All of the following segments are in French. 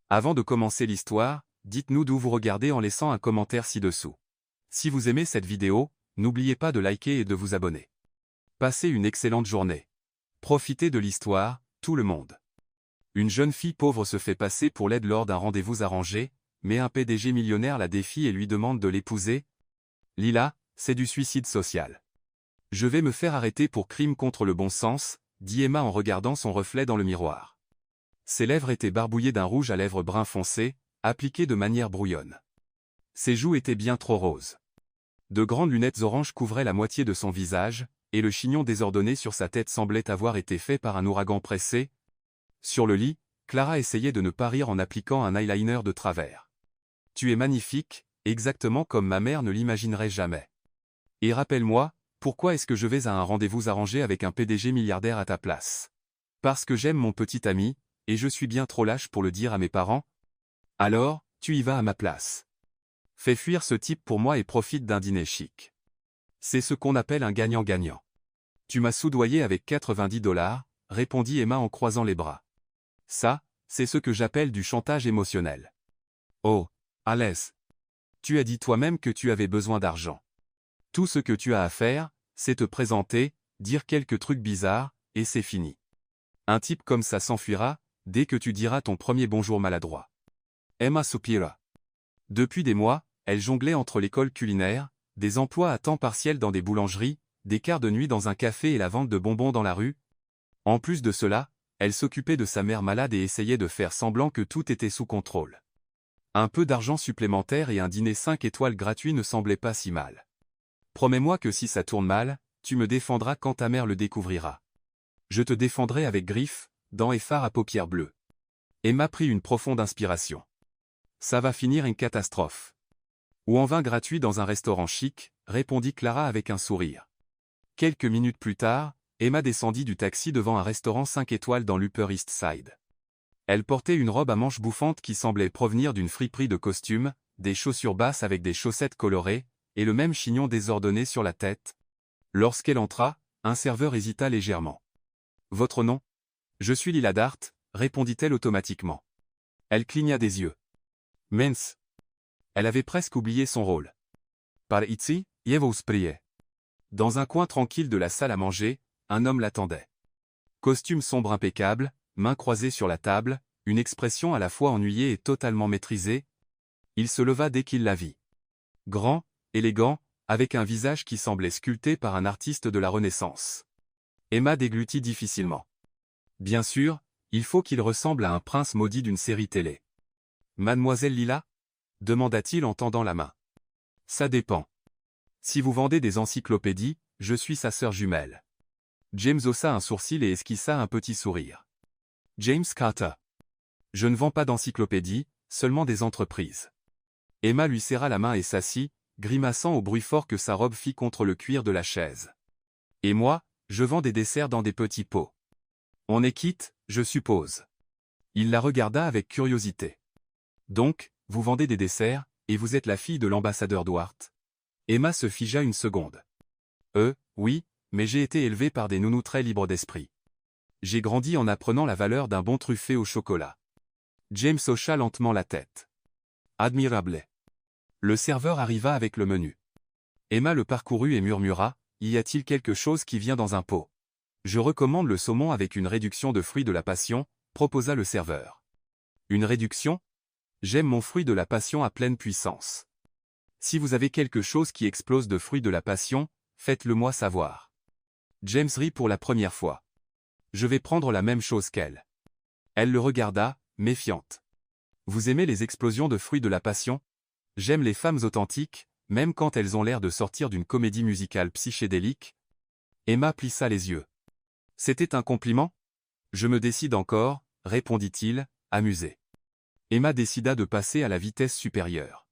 Avant de commencer l'histoire, dites-nous d'où vous regardez en laissant un commentaire ci-dessous. Si vous aimez cette vidéo, n'oubliez pas de liker et de vous abonner. Passez une excellente journée. Profitez de l'histoire, tout le monde. Une jeune fille pauvre se fait passer pour laide lors d'un rendez-vous arrangé, mais un PDG millionnaire la défie et lui demande de l'épouser. Lila, c'est du suicide social. Je vais me faire arrêter pour crime contre le bon sens, dit Emma en regardant son reflet dans le miroir. Ses lèvres étaient barbouillées d'un rouge à lèvres brun foncé, appliqué de manière brouillonne. Ses joues étaient bien trop roses. De grandes lunettes oranges couvraient la moitié de son visage, et le chignon désordonné sur sa tête semblait avoir été fait par un ouragan pressé. Sur le lit, Clara essayait de ne pas rire en appliquant un eyeliner de travers. « Tu es magnifique, exactement comme ma mère ne l'imaginerait jamais. Et rappelle-moi, pourquoi est-ce que je vais à un rendez-vous arrangé avec un PDG milliardaire à ta place? Parce que j'aime mon petit ami, et je suis bien trop lâche pour le dire à mes parents? Alors, tu y vas à ma place. Fais fuir ce type pour moi et profite d'un dîner chic. C'est ce qu'on appelle un gagnant-gagnant. Tu m'as soudoyé avec 90 $, répondit Emma en croisant les bras. Ça, c'est ce que j'appelle du chantage émotionnel. Oh, Alice. Tu as dit toi-même que tu avais besoin d'argent. Tout ce que tu as à faire, c'est te présenter, dire quelques trucs bizarres, et c'est fini. Un type comme ça s'enfuira, dès que tu diras ton premier bonjour maladroit. Emma soupira. Depuis des mois, elle jonglait entre l'école culinaire, des emplois à temps partiel dans des boulangeries, des quarts de nuit dans un café et la vente de bonbons dans la rue. En plus de cela, elle s'occupait de sa mère malade et essayait de faire semblant que tout était sous contrôle. Un peu d'argent supplémentaire et un dîner 5 étoiles gratuit ne semblaient pas si mal. Promets-moi que si ça tourne mal, tu me défendras quand ta mère le découvrira. Je te défendrai avec griffes, dents et fard à paupières bleues. Emma prit une profonde inspiration. Ça va finir une catastrophe. Ou en vin gratuit dans un restaurant chic, répondit Clara avec un sourire. Quelques minutes plus tard, Emma descendit du taxi devant un restaurant 5 étoiles dans l'Upper East Side. Elle portait une robe à manches bouffantes qui semblait provenir d'une friperie de costumes, des chaussures basses avec des chaussettes colorées, et le même chignon désordonné sur la tête. Lorsqu'elle entra, un serveur hésita légèrement. « Votre nom ?»« Je suis Lila Dart », répondit-elle automatiquement. Elle cligna des yeux. « Mince !» Elle avait presque oublié son rôle. « Par ici, je vous prie. » Dans un coin tranquille de la salle à manger, un homme l'attendait. Costume sombre impeccable, mains croisées sur la table, une expression à la fois ennuyée et totalement maîtrisée. Il se leva dès qu'il la vit. Grand, élégant, avec un visage qui semblait sculpté par un artiste de la Renaissance. Emma déglutit difficilement. Bien sûr, il faut qu'il ressemble à un prince maudit d'une série télé. « Mademoiselle Lila ?» demanda-t-il en tendant la main. « Ça dépend. Si vous vendez des encyclopédies, je suis sa sœur jumelle. » James haussa un sourcil et esquissa un petit sourire. « James Carter. Je ne vends pas d'encyclopédies, seulement des entreprises. » Emma lui serra la main et s'assit, grimaçant au bruit fort que sa robe fit contre le cuir de la chaise. « Et moi, je vends des desserts dans des petits pots. On est quitte, je suppose. » Il la regarda avec curiosité. « Donc, vous vendez des desserts, et vous êtes la fille de l'ambassadeur Duarte ?» Emma se figea une seconde. « Oui, mais j'ai été élevée par des nounous très libres d'esprit. J'ai grandi en apprenant la valeur d'un bon truffé au chocolat. » James hocha lentement la tête. « Admirable. » Le serveur arriva avec le menu. Emma le parcourut et murmura, « Y a-t-il quelque chose qui vient dans un pot? » « Je recommande le saumon avec une réduction de fruits de la passion, » proposa le serveur. « Une réduction? J'aime mon fruit de la passion à pleine puissance. Si vous avez quelque chose qui explose de fruits de la passion, faites-le moi savoir. » James rit pour la première fois. « Je vais prendre la même chose qu'elle. » Elle le regarda, méfiante. « Vous aimez les explosions de fruits de la passion? J'aime les femmes authentiques, même quand elles ont l'air de sortir d'une comédie musicale psychédélique. » Emma plissa les yeux. « C'était un compliment? Je me décide encore, » répondit-il, amusé. Emma décida de passer à la vitesse supérieure.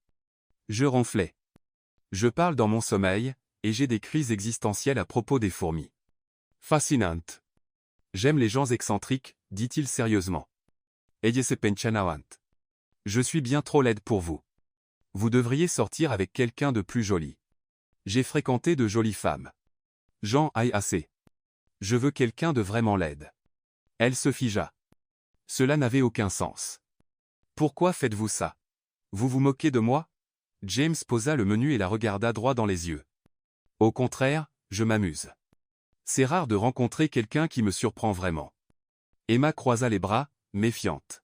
Je ronflais. Je parle dans mon sommeil, et j'ai des crises existentielles à propos des fourmis. Fascinante. J'aime les gens excentriques, dit-il sérieusement. Ella se penchanawant. Je suis bien trop laide pour vous. Vous devriez sortir avec quelqu'un de plus joli. J'ai fréquenté de jolies femmes. J'en ai assez. Je veux quelqu'un de vraiment laide. Elle se figea. Cela n'avait aucun sens. Pourquoi faites-vous ça? Vous vous moquez de moi? James posa le menu et la regarda droit dans les yeux. Au contraire, je m'amuse. C'est rare de rencontrer quelqu'un qui me surprend vraiment. Emma croisa les bras, méfiante.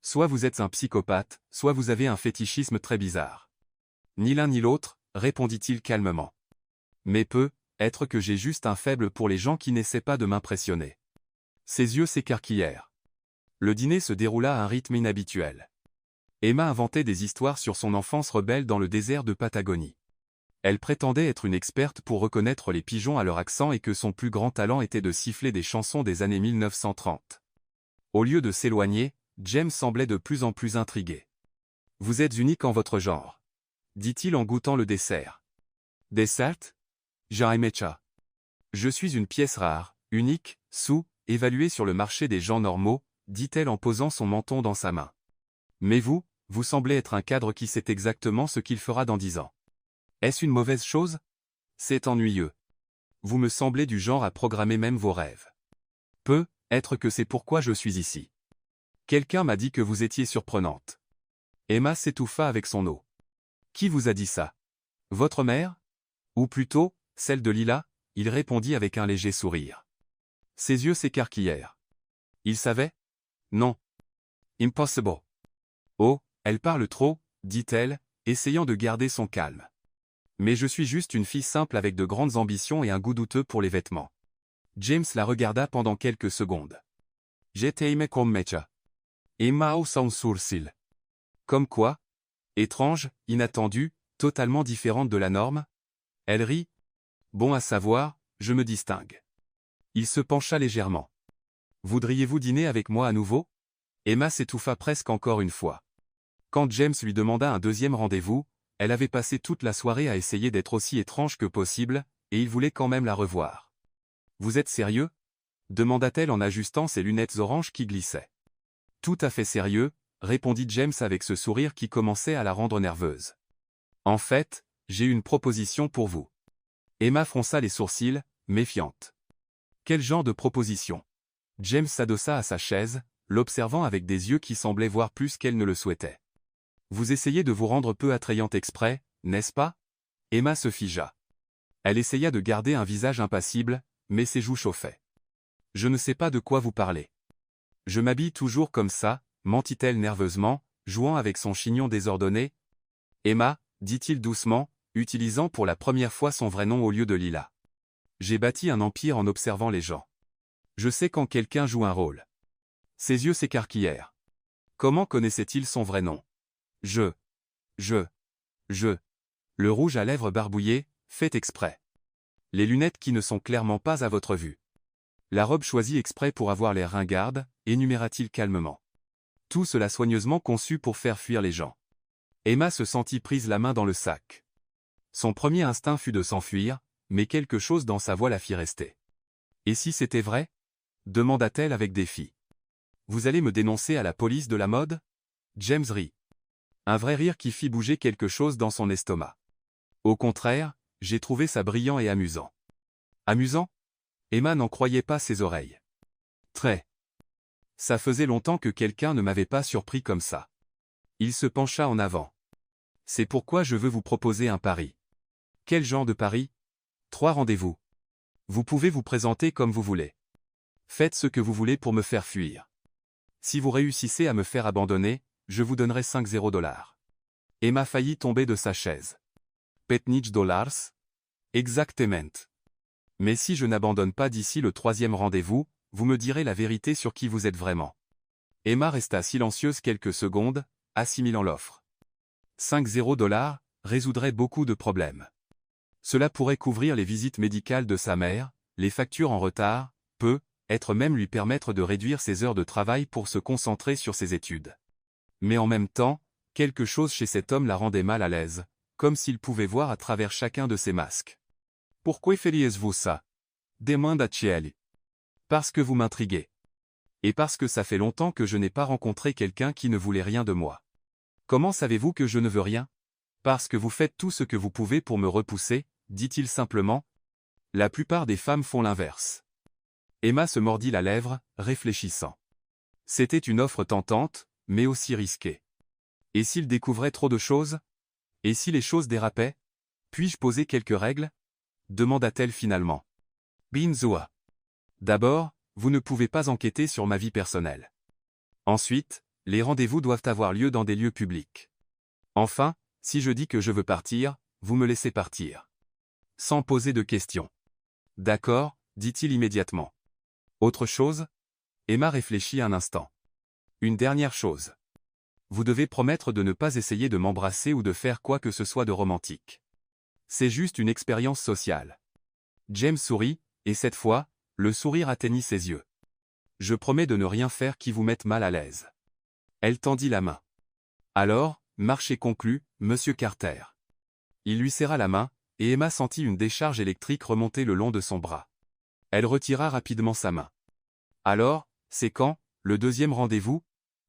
Soit vous êtes un psychopathe, soit vous avez un fétichisme très bizarre. Ni l'un ni l'autre, répondit-il calmement. Mais être que j'ai juste un faible pour les gens qui n'essaient pas de m'impressionner. Ses yeux s'écarquillèrent. Le dîner se déroula à un rythme inhabituel. Emma inventait des histoires sur son enfance rebelle dans le désert de Patagonie. Elle prétendait être une experte pour reconnaître les pigeons à leur accent et que son plus grand talent était de siffler des chansons des années 1930. Au lieu de s'éloigner, James semblait de plus en plus intrigué. « Vous êtes unique en votre genre », dit-il en goûtant le dessert. « Dessert? Jaimecha. Je suis une pièce rare, unique, évaluée sur le marché des gens normaux, dit-elle en posant son menton dans sa main. Mais vous semblez être un cadre qui sait exactement ce qu'il fera dans 10 ans. Est-ce une mauvaise chose? C'est ennuyeux. Vous me semblez du genre à programmer même vos rêves. Être que c'est pourquoi je suis ici. Quelqu'un m'a dit que vous étiez surprenante. Emma s'étouffa avec son eau. Qui vous a dit ça? Votre mère? Ou plutôt, celle de Lila? Il répondit avec un léger sourire. Ses yeux s'écarquillèrent. Il savait? Non. Impossible. Oh, elle parle trop, dit-elle, essayant de garder son calme. Mais je suis juste une fille simple avec de grandes ambitions et un goût douteux pour les vêtements. James la regarda pendant quelques secondes. J'étais aimé comme mecha. Emma haussa un sourcil. Comme quoi? Étrange, inattendue, totalement différente de la norme? Elle rit. Bon à savoir, je me distingue. Il se pencha légèrement. Voudriez-vous dîner avec moi à nouveau? Emma s'étouffa presque encore une fois. Quand James lui demanda un deuxième rendez-vous, elle avait passé toute la soirée à essayer d'être aussi étrange que possible, et il voulait quand même la revoir. Vous êtes sérieux? Demanda-t-elle en ajustant ses lunettes oranges qui glissaient. Tout à fait sérieux, répondit James avec ce sourire qui commençait à la rendre nerveuse. En fait, j'ai une proposition pour vous. Emma fronça les sourcils, méfiante. Quel genre de proposition? James s'adossa à sa chaise, l'observant avec des yeux qui semblaient voir plus qu'elle ne le souhaitait. Vous essayez de vous rendre peu attrayante exprès, n'est-ce pas? Emma se figea. Elle essaya de garder un visage impassible, mais ses joues chauffaient. Je ne sais pas de quoi vous parlez. Je m'habille toujours comme ça, mentit-elle nerveusement, jouant avec son chignon désordonné. Emma, dit-il doucement, utilisant pour la première fois son vrai nom au lieu de Lila. J'ai bâti un empire en observant les gens. Je sais quand quelqu'un joue un rôle. Ses yeux s'écarquillèrent. Comment connaissait-il son vrai nom? Je. Le rouge à lèvres barbouillé, fait exprès. Les lunettes qui ne sont clairement pas à votre vue. La robe choisie exprès pour avoir l'air ringarde, énuméra-t-il calmement. Tout cela soigneusement conçu pour faire fuir les gens. Emma se sentit prise la main dans le sac. Son premier instinct fut de s'enfuir, mais quelque chose dans sa voix la fit rester. Et si c'était vrai? Demanda-t-elle avec défi. Vous allez me dénoncer à la police de la mode? James rit. Un vrai rire qui fit bouger quelque chose dans son estomac. Au contraire, j'ai trouvé ça brillant et amusant. Amusant? Emma n'en croyait pas ses oreilles. Très. Ça faisait longtemps que quelqu'un ne m'avait pas surpris comme ça. Il se pencha en avant. C'est pourquoi je veux vous proposer un pari. Quel genre de pari? 3 rendez-vous. Vous pouvez vous présenter comme vous voulez. Faites ce que vous voulez pour me faire fuir. Si vous réussissez à me faire abandonner, je vous donnerai $50. Emma faillit tomber de sa chaise. $50? Exactement. Mais si je n'abandonne pas d'ici le 3e rendez-vous, vous me direz la vérité sur qui vous êtes vraiment. Emma resta silencieuse quelques secondes, assimilant l'offre. $50 résoudrait beaucoup de problèmes. Cela pourrait couvrir les visites médicales de sa mère, les factures en retard, être même lui permettre de réduire ses heures de travail pour se concentrer sur ses études. Mais en même temps, quelque chose chez cet homme la rendait mal à l'aise, comme s'il pouvait voir à travers chacun de ses masques. Pourquoi feriez-vous ça? Demanda-t-elle. Parce que vous m'intriguez. Et parce que ça fait longtemps que je n'ai pas rencontré quelqu'un qui ne voulait rien de moi. Comment savez-vous que je ne veux rien? Parce que vous faites tout ce que vous pouvez pour me repousser, dit-il simplement. La plupart des femmes font l'inverse. Emma se mordit la lèvre, réfléchissant. C'était une offre tentante, mais aussi risqué. Et s'il découvrait trop de choses? Et si les choses dérapaient? Puis-je poser quelques règles? Demanda-t-elle finalement. Binzoa. D'abord, vous ne pouvez pas enquêter sur ma vie personnelle. Ensuite, les rendez-vous doivent avoir lieu dans des lieux publics. Enfin, si je dis que je veux partir, vous me laissez partir. Sans poser de questions. D'accord, dit-il immédiatement. Autre chose? Emma réfléchit un instant. Une dernière chose. Vous devez promettre de ne pas essayer de m'embrasser ou de faire quoi que ce soit de romantique. C'est juste une expérience sociale. James sourit, et cette fois, le sourire atteignit ses yeux. Je promets de ne rien faire qui vous mette mal à l'aise. Elle tendit la main. Alors, marché conclu, Monsieur Carter. Il lui serra la main, et Emma sentit une décharge électrique remonter le long de son bras. Elle retira rapidement sa main. Alors, c'est quand, le deuxième rendez-vous?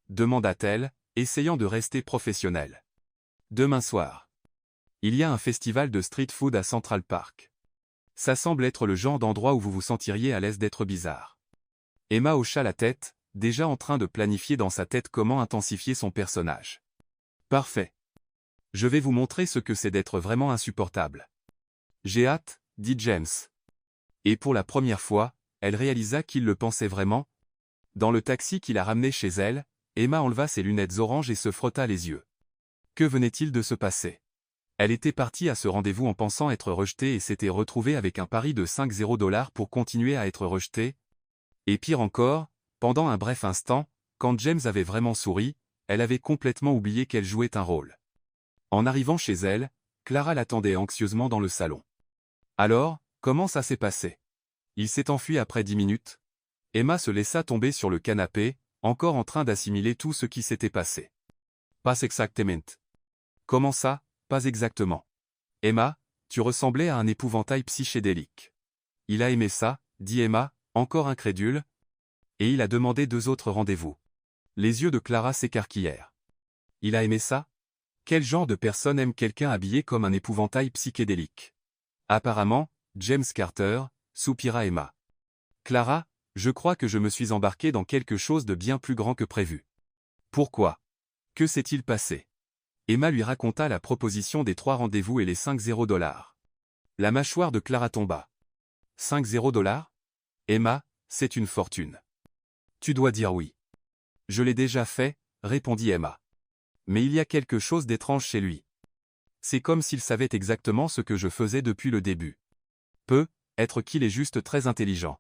Demanda-t-elle, essayant de rester professionnelle. Demain soir. Il y a un festival de street food à Central Park. Ça semble être le genre d'endroit où vous vous sentiriez à l'aise d'être bizarre. Emma hocha la tête, déjà en train de planifier dans sa tête comment intensifier son personnage. Parfait. Je vais vous montrer ce que c'est d'être vraiment insupportable. J'ai hâte, dit James. Et pour la première fois, elle réalisa qu'il le pensait vraiment. Dans le taxi qui la ramenait chez elle, Emma enleva ses lunettes oranges et se frotta les yeux. Que venait-il de se passer? Elle était partie à ce rendez-vous en pensant être rejetée et s'était retrouvée avec un pari de $50 pour continuer à être rejetée. Et pire encore, pendant un bref instant, quand James avait vraiment souri, elle avait complètement oublié qu'elle jouait un rôle. En arrivant chez elle, Clara l'attendait anxieusement dans le salon. Alors, comment ça s'est passé? Il s'est enfui après 10 minutes. Emma se laissa tomber sur le canapé, encore en train d'assimiler tout ce qui s'était passé. Pas exactement. Comment ça, pas exactement? Emma, tu ressemblais à un épouvantail psychédélique. Il a aimé ça, dit Emma, encore incrédule. Et il a demandé 2 autres rendez-vous. Les yeux de Clara s'écarquillèrent. Il a aimé ça? Quel genre de personne aime quelqu'un habillé comme un épouvantail psychédélique? Apparemment, James Carter, soupira Emma. Clara, je crois que je me suis embarqué dans quelque chose de bien plus grand que prévu. Pourquoi? Que s'est-il passé? Emma lui raconta la proposition des 3 rendez-vous et les $50. La mâchoire de Clara tomba. $50? Emma, c'est une fortune. Tu dois dire oui. Je l'ai déjà fait, répondit Emma. Mais il y a quelque chose d'étrange chez lui. C'est comme s'il savait exactement ce que je faisais depuis le début. Peut être qu'il est juste très intelligent.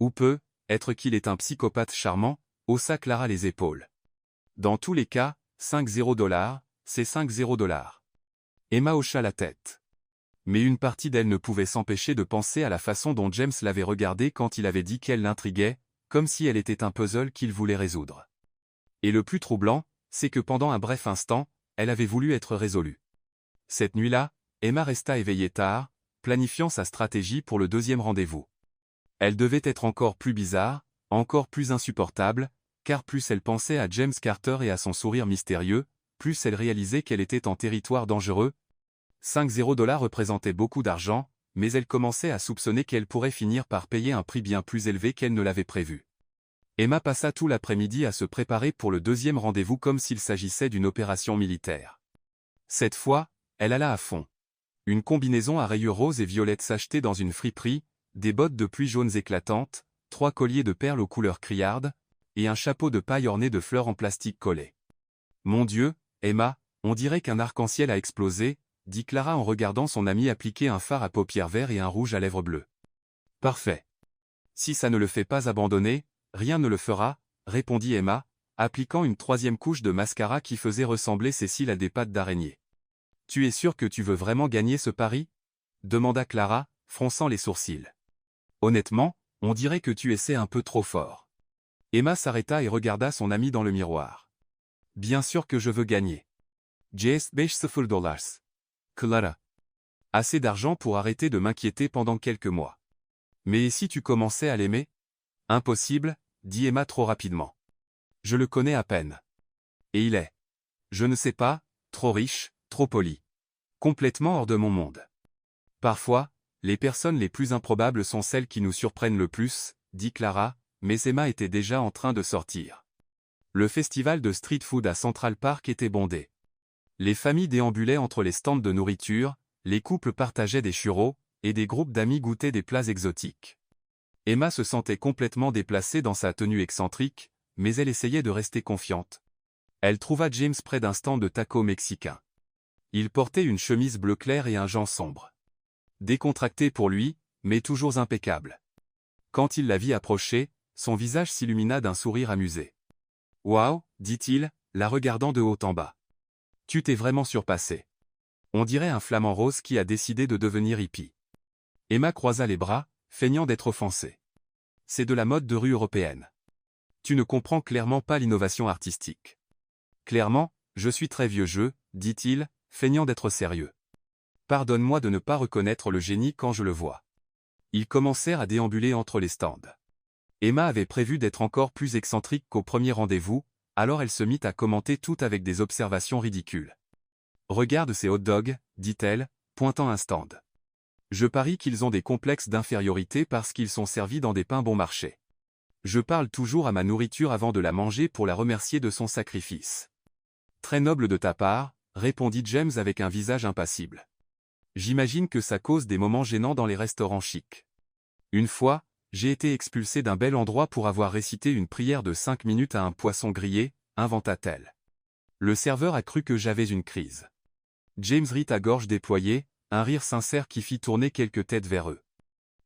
Ou peut être qu'il est un psychopathe charmant, haussa Clara les épaules. Dans tous les cas, $50, c'est $50. Emma hocha la tête. Mais une partie d'elle ne pouvait s'empêcher de penser à la façon dont James l'avait regardée quand il avait dit qu'elle l'intriguait, comme si elle était un puzzle qu'il voulait résoudre. Et le plus troublant, c'est que pendant un bref instant, elle avait voulu être résolue. Cette nuit-là, Emma resta éveillée tard, planifiant sa stratégie pour le deuxième rendez-vous. Elle devait être encore plus bizarre, encore plus insupportable, car plus elle pensait à James Carter et à son sourire mystérieux, plus elle réalisait qu'elle était en territoire dangereux. $50 représentaient beaucoup d'argent, mais elle commençait à soupçonner qu'elle pourrait finir par payer un prix bien plus élevé qu'elle ne l'avait prévu. Emma passa tout l'après-midi à se préparer pour le deuxième rendez-vous comme s'il s'agissait d'une opération militaire. Cette fois, elle alla à fond. Une combinaison à rayures roses et violettes s'achetait dans une friperie, des bottes de pluie jaunes éclatantes, 3 colliers de perles aux couleurs criardes, et un chapeau de paille orné de fleurs en plastique collé. Mon Dieu, Emma, on dirait qu'un arc-en-ciel a explosé, dit Clara en regardant son amie appliquer un fard à paupières vert et un rouge à lèvres bleues. Parfait. Si ça ne le fait pas abandonner, rien ne le fera, répondit Emma, appliquant une 3e couche de mascara qui faisait ressembler ses cils à des pattes d'araignée. Tu es sûr que tu veux vraiment gagner ce pari? Demanda Clara, fronçant les sourcils. Honnêtement, on dirait que tu essaies un peu trop fort. Emma s'arrêta et regarda son amie dans le miroir. Bien sûr que je veux gagner. $50. Clara. Assez d'argent pour arrêter de m'inquiéter pendant quelques mois. Mais et si tu commençais à l'aimer? Impossible, dit Emma trop rapidement. Je le connais à peine. Et il est. Je ne sais pas, trop riche, trop poli. Complètement hors de mon monde. Parfois, les personnes les plus improbables sont celles qui nous surprennent le plus, dit Clara, mais Emma était déjà en train de sortir. Le festival de street food à Central Park était bondé. Les familles déambulaient entre les stands de nourriture, les couples partageaient des churros, et des groupes d'amis goûtaient des plats exotiques. Emma se sentait complètement déplacée dans sa tenue excentrique, mais elle essayait de rester confiante. Elle trouva James près d'un stand de tacos mexicains. Il portait une chemise bleu clair et un jean sombre. Décontracté pour lui, mais toujours impeccable. Quand il la vit approcher, son visage s'illumina d'un sourire amusé. « Waouh » dit-il, la regardant de haut en bas. « Tu t'es vraiment surpassé. On dirait un flamant rose qui a décidé de devenir hippie. » Emma croisa les bras, feignant d'être offensée. « C'est de la mode de rue européenne. Tu ne comprends clairement pas l'innovation artistique. »« Clairement, je suis très vieux jeu, » dit-il, feignant d'être sérieux. « Pardonne-moi de ne pas reconnaître le génie quand je le vois. » Ils commencèrent à déambuler entre les stands. Emma avait prévu d'être encore plus excentrique qu'au premier rendez-vous, alors elle se mit à commenter tout avec des observations ridicules. « Regarde ces hot dogs, dit-elle, pointant un stand. Je parie qu'ils ont des complexes d'infériorité parce qu'ils sont servis dans des pains bon marché. Je parle toujours à ma nourriture avant de la manger pour la remercier de son sacrifice. » Très noble de ta part, répondit James avec un visage impassible. J'imagine que ça cause des moments gênants dans les restaurants chics. Une fois, j'ai été expulsé d'un bel endroit pour avoir récité une prière de 5 minutes à un poisson grillé, inventa-t-elle. Le serveur a cru que j'avais une crise. James rit à gorge déployée, un rire sincère qui fit tourner quelques têtes vers eux.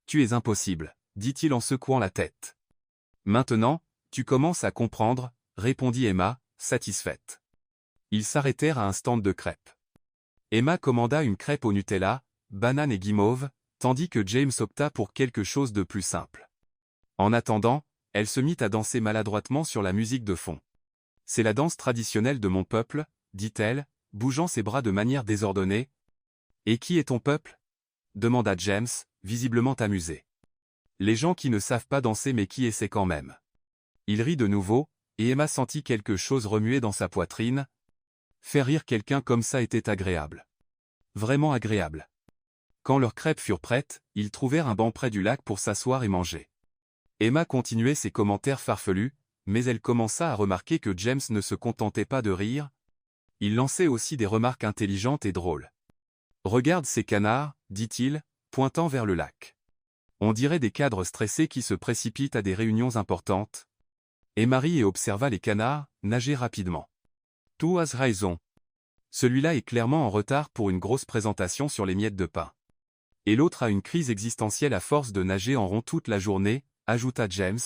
Tu es impossible, dit-il en secouant la tête. Maintenant, tu commences à comprendre, répondit Emma, satisfaite. Ils s'arrêtèrent à un stand de crêpes. Emma commanda une crêpe au Nutella, banane et guimauve, tandis que James opta pour quelque chose de plus simple. En attendant, elle se mit à danser maladroitement sur la musique de fond. « C'est la danse traditionnelle de mon peuple, » dit-elle, bougeant ses bras de manière désordonnée. « Et qui est ton peuple » demanda James, visiblement amusé. « Les gens qui ne savent pas danser mais qui essaient quand même. » Il rit de nouveau, et Emma sentit quelque chose remuer dans sa poitrine. Faire rire quelqu'un comme ça était agréable. Vraiment agréable. Quand leurs crêpes furent prêtes, ils trouvèrent un banc près du lac pour s'asseoir et manger. Emma continuait ses commentaires farfelus, mais elle commença à remarquer que James ne se contentait pas de rire. Il lançait aussi des remarques intelligentes et drôles. « Regarde ces canards, dit-il, pointant vers le lac. On dirait des cadres stressés qui se précipitent à des réunions importantes. » Emma rit et observa les canards nager rapidement. « Tu as raison. Celui-là est clairement en retard pour une grosse présentation sur les miettes de pain. Et l'autre a une crise existentielle à force de nager en rond toute la journée, ajouta James.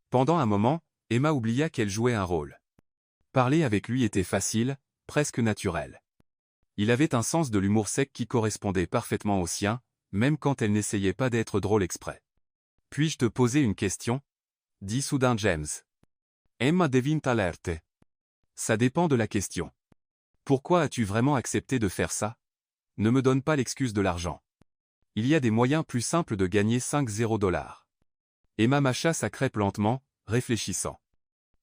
Pendant un moment, Emma oublia qu'elle jouait un rôle. Parler avec lui était facile, presque naturel. Il avait un sens de l'humour sec qui correspondait parfaitement au sien, même quand elle n'essayait pas d'être drôle exprès. « Puis-je te poser une question » dit soudain James. Emma devint alerte. Ça dépend de la question. Pourquoi as-tu vraiment accepté de faire ça? Ne me donne pas l'excuse de l'argent. Il y a des moyens plus simples de gagner 50 $. Emma mâcha sa crêpe lentement, réfléchissant.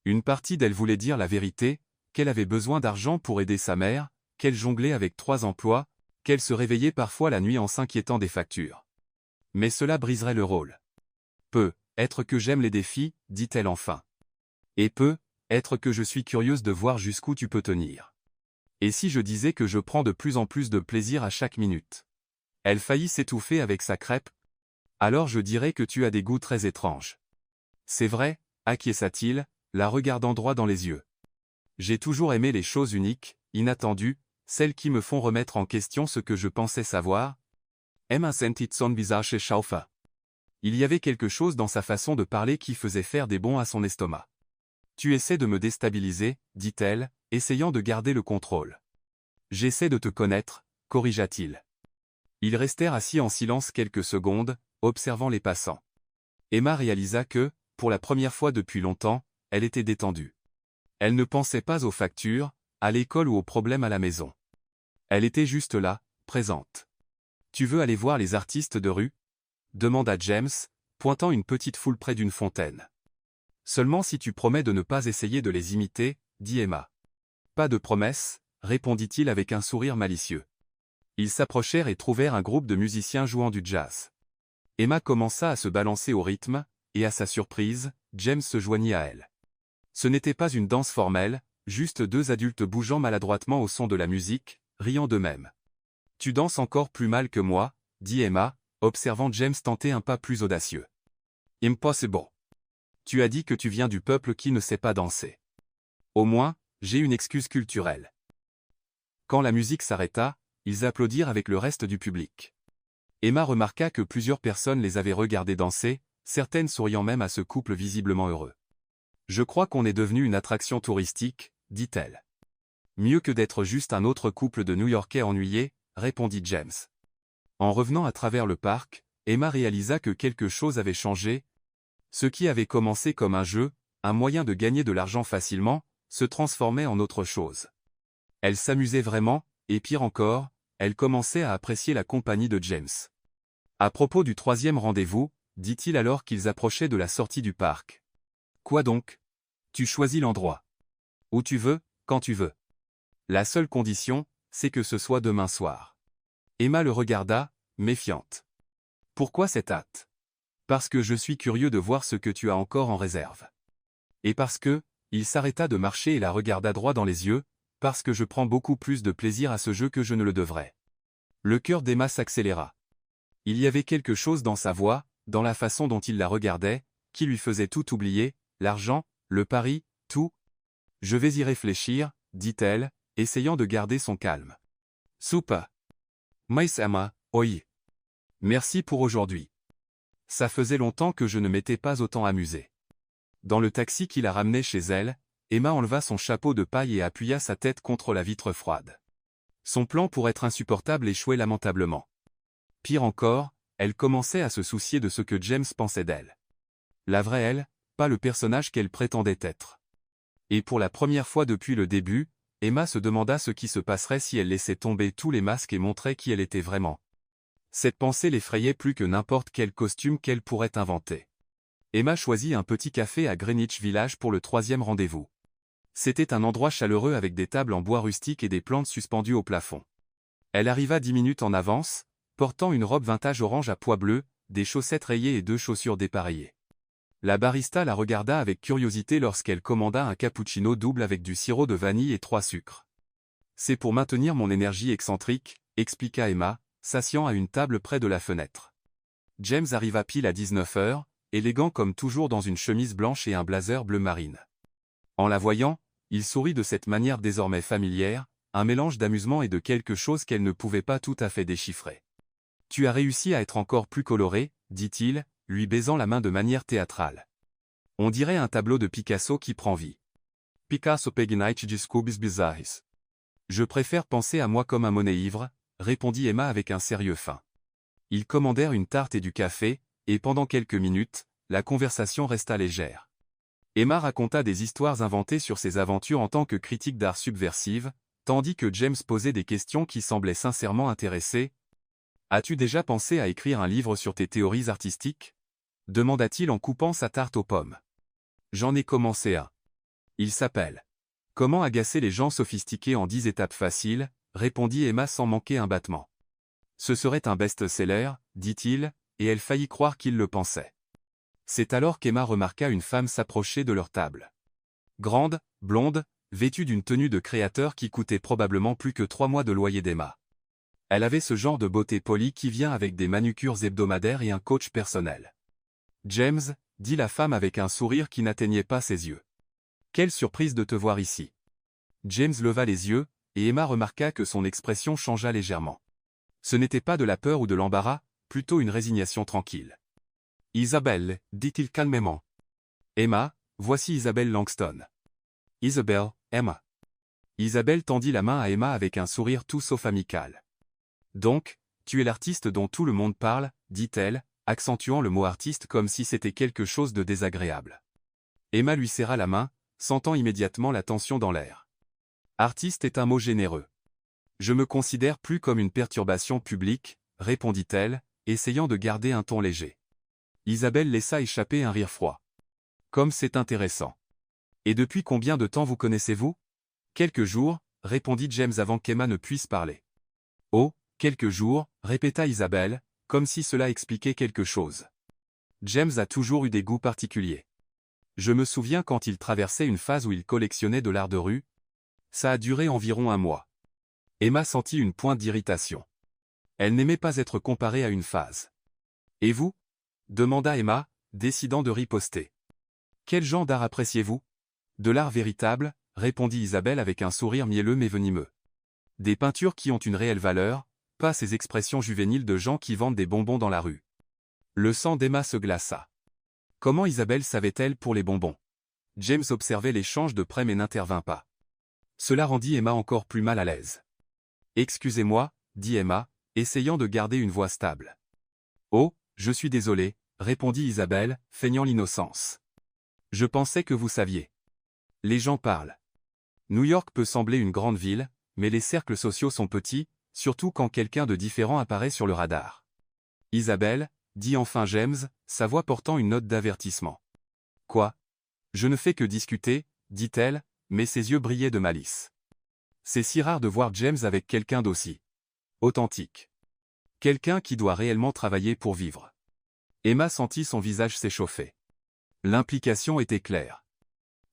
Une partie d'elle voulait dire la vérité, qu'elle avait besoin d'argent pour aider sa mère, qu'elle jonglait avec 3 emplois, qu'elle se réveillait parfois la nuit en s'inquiétant des factures. Mais cela briserait le rôle. Peu, être que j'aime les défis, dit-elle enfin. Et peu, être que je suis curieuse de voir jusqu'où tu peux tenir. Et si je disais que je prends de plus en plus de plaisir à chaque minute? Elle faillit s'étouffer avec sa crêpe. Alors je dirais que tu as des goûts très étranges. C'est vrai, acquiesça-t-il, la regardant droit dans les yeux. J'ai toujours aimé les choses uniques, inattendues, celles qui me font remettre en question ce que je pensais savoir. Emma sentit son visage chauffer. Il y avait quelque chose dans sa façon de parler qui faisait faire des bonds à son estomac. Tu essaies de me déstabiliser, dit-elle, essayant de garder le contrôle. J'essaie de te connaître, corrigea-t-il. Ils restèrent assis en silence quelques secondes, observant les passants. Emma réalisa que, pour la première fois depuis longtemps, elle était détendue. Elle ne pensait pas aux factures, à l'école ou aux problèmes à la maison. Elle était juste là, présente. Tu veux aller voir les artistes de rue? Demanda James, pointant une petite foule près d'une fontaine. Seulement si tu promets de ne pas essayer de les imiter, dit Emma. Pas de promesse, répondit-il avec un sourire malicieux. Ils s'approchèrent et trouvèrent un groupe de musiciens jouant du jazz. Emma commença à se balancer au rythme, et à sa surprise, James se joignit à elle. Ce n'était pas une danse formelle, juste deux adultes bougeant maladroitement au son de la musique, riant d'eux-mêmes. « Tu danses encore plus mal que moi, » dit Emma, observant James tenter un pas plus audacieux. « Impossible. Tu as dit que tu viens du peuple qui ne sait pas danser. Au moins, j'ai une excuse culturelle. » Quand la musique s'arrêta, ils applaudirent avec le reste du public. Emma remarqua que plusieurs personnes les avaient regardés danser, certaines souriant même à ce couple visiblement heureux. « Je crois qu'on est devenu une attraction touristique, » dit-elle. « Mieux que d'être juste un autre couple de New-Yorkais ennuyés, » répondit James. En revenant à travers le parc, Emma réalisa que quelque chose avait changé. Ce qui avait commencé comme un jeu, un moyen de gagner de l'argent facilement, se transformait en autre chose. Elle s'amusait vraiment, et pire encore, elle commençait à apprécier la compagnie de James. À propos du troisième rendez-vous, dit-il alors qu'ils approchaient de la sortie du parc. Quoi donc? Tu choisis l'endroit. Où tu veux, quand tu veux. La seule condition, c'est que ce soit demain soir. Emma le regarda, méfiante. Pourquoi cette hâte? Parce que je suis curieux de voir ce que tu as encore en réserve. Et parce que, il s'arrêta de marcher et la regarda droit dans les yeux, parce que je prends beaucoup plus de plaisir à ce jeu que je ne le devrais. Le cœur d'Emma s'accéléra. Il y avait quelque chose dans sa voix, dans la façon dont il la regardait, qui lui faisait tout oublier, l'argent, le pari, tout. Je vais y réfléchir, dit-elle, essayant de garder son calme. Soupa. Mais Emma, oui. Merci pour aujourd'hui. Ça faisait longtemps que je ne m'étais pas autant amusé. Dans le taxi qui la ramenait chez elle, Emma enleva son chapeau de paille et appuya sa tête contre la vitre froide. Son plan pour être insupportable échouait lamentablement. Pire encore, elle commençait à se soucier de ce que James pensait d'elle. La vraie elle, pas le personnage qu'elle prétendait être. Et pour la première fois depuis le début, Emma se demanda ce qui se passerait si elle laissait tomber tous les masques et montrait qui elle était vraiment. Cette pensée l'effrayait plus que n'importe quel costume qu'elle pourrait inventer. Emma choisit un petit café à Greenwich Village pour le troisième rendez-vous. C'était un endroit chaleureux avec des tables en bois rustique et des plantes suspendues au plafond. Elle arriva 10 minutes en avance, portant une robe vintage orange à pois bleus, des chaussettes rayées et 2 chaussures dépareillées. La barista la regarda avec curiosité lorsqu'elle commanda un cappuccino double avec du sirop de vanille et 3 sucres. « C'est pour maintenir mon énergie excentrique », expliqua Emma, s'asseyant à une table près de la fenêtre. James arriva pile à 19h, élégant comme toujours dans une chemise blanche et un blazer bleu marine. En la voyant, il sourit de cette manière désormais familière, un mélange d'amusement et de quelque chose qu'elle ne pouvait pas tout à fait déchiffrer. « Tu as réussi à être encore plus coloré, » dit-il, lui baisant la main de manière théâtrale. « On dirait un tableau de Picasso qui prend vie. »« Picasso pegnite descubis bizarris. »« Je préfère penser à moi comme un monnet ivre, » répondit Emma avec un sérieux fin. Ils commandèrent une tarte et du café, et pendant quelques minutes, la conversation resta légère. Emma raconta des histoires inventées sur ses aventures en tant que critique d'art subversive, tandis que James posait des questions qui semblaient sincèrement intéressées. « As-tu déjà pensé à écrire un livre sur tes théories artistiques ?» demanda-t-il en coupant sa tarte aux pommes. « J'en ai commencé un. Il s'appelle « Comment agacer les gens sophistiqués en 10 étapes faciles ?» répondit Emma sans manquer un battement. Ce serait un best-seller, dit-il, et elle faillit croire qu'il le pensait. C'est alors qu'Emma remarqua une femme s'approcher de leur table. Grande, blonde, vêtue d'une tenue de créateur qui coûtait probablement plus que 3 mois de loyer d'Emma. Elle avait ce genre de beauté polie qui vient avec des manucures hebdomadaires et un coach personnel. « James, » dit la femme avec un sourire qui n'atteignait pas ses yeux. « Quelle surprise de te voir ici. » James leva les yeux, et Emma remarqua que son expression changea légèrement. Ce n'était pas de la peur ou de l'embarras, plutôt une résignation tranquille. « Isabelle, » dit-il calmement. « Emma, voici Isabelle Langston. »« Isabelle, Emma. » Isabelle tendit la main à Emma avec un sourire tout sauf amical. « Donc, tu es l'artiste dont tout le monde parle, » dit-elle, accentuant le mot artiste comme si c'était quelque chose de désagréable. Emma lui serra la main, sentant immédiatement la tension dans l'air. Artiste est un mot généreux. Je me considère plus comme une perturbation publique, répondit-elle, essayant de garder un ton léger. Isabelle laissa échapper un rire froid. Comme c'est intéressant. Et depuis combien de temps vous connaissez-vous? Quelques jours, répondit James avant qu'Emma ne puisse parler. Oh, quelques jours, répéta Isabelle, comme si cela expliquait quelque chose. James a toujours eu des goûts particuliers. Je me souviens quand il traversait une phase où il collectionnait de l'art de rue. Ça a duré environ un mois. Emma sentit une pointe d'irritation. Elle n'aimait pas être comparée à une phase. Et vous? Demanda Emma, décidant de riposter. Quel genre d'art appréciez-vous? De l'art véritable, répondit Isabelle avec un sourire mielleux mais venimeux. Des peintures qui ont une réelle valeur, pas ces expressions juvéniles de gens qui vendent des bonbons dans la rue. Le sang d'Emma se glaça. Comment Isabelle savait-elle pour les bonbons? James observait l'échange de près mais n'intervint pas. Cela rendit Emma encore plus mal à l'aise. Excusez-moi, dit Emma, essayant de garder une voix stable. Oh, je suis désolée, répondit Isabelle, feignant l'innocence. Je pensais que vous saviez. Les gens parlent. New York peut sembler une grande ville, mais les cercles sociaux sont petits, surtout quand quelqu'un de différent apparaît sur le radar. Isabelle, dit enfin James, sa voix portant une note d'avertissement. Quoi? Je ne fais que discuter, dit-elle, mais ses yeux brillaient de malice. C'est si rare de voir James avec quelqu'un d'aussi authentique. Quelqu'un qui doit réellement travailler pour vivre. Emma sentit son visage s'échauffer. L'implication était claire.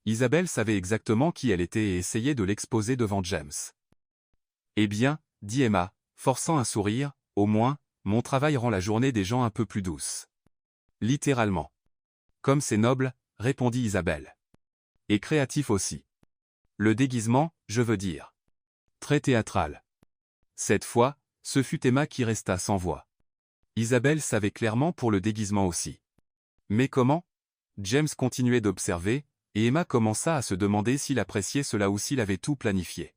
Isabelle savait exactement qui elle était et essayait de l'exposer devant James. Eh bien, dit Emma, forçant un sourire, au moins, mon travail rend la journée des gens un peu plus douce. Littéralement. Comme c'est noble, répondit Isabelle. Et créatif aussi. Le déguisement, je veux dire. Très théâtral. Cette fois, ce fut Emma qui resta sans voix. Isabelle savait clairement pour le déguisement aussi. Mais comment? James continuait d'observer, et Emma commença à se demander s'il appréciait cela ou s'il avait tout planifié.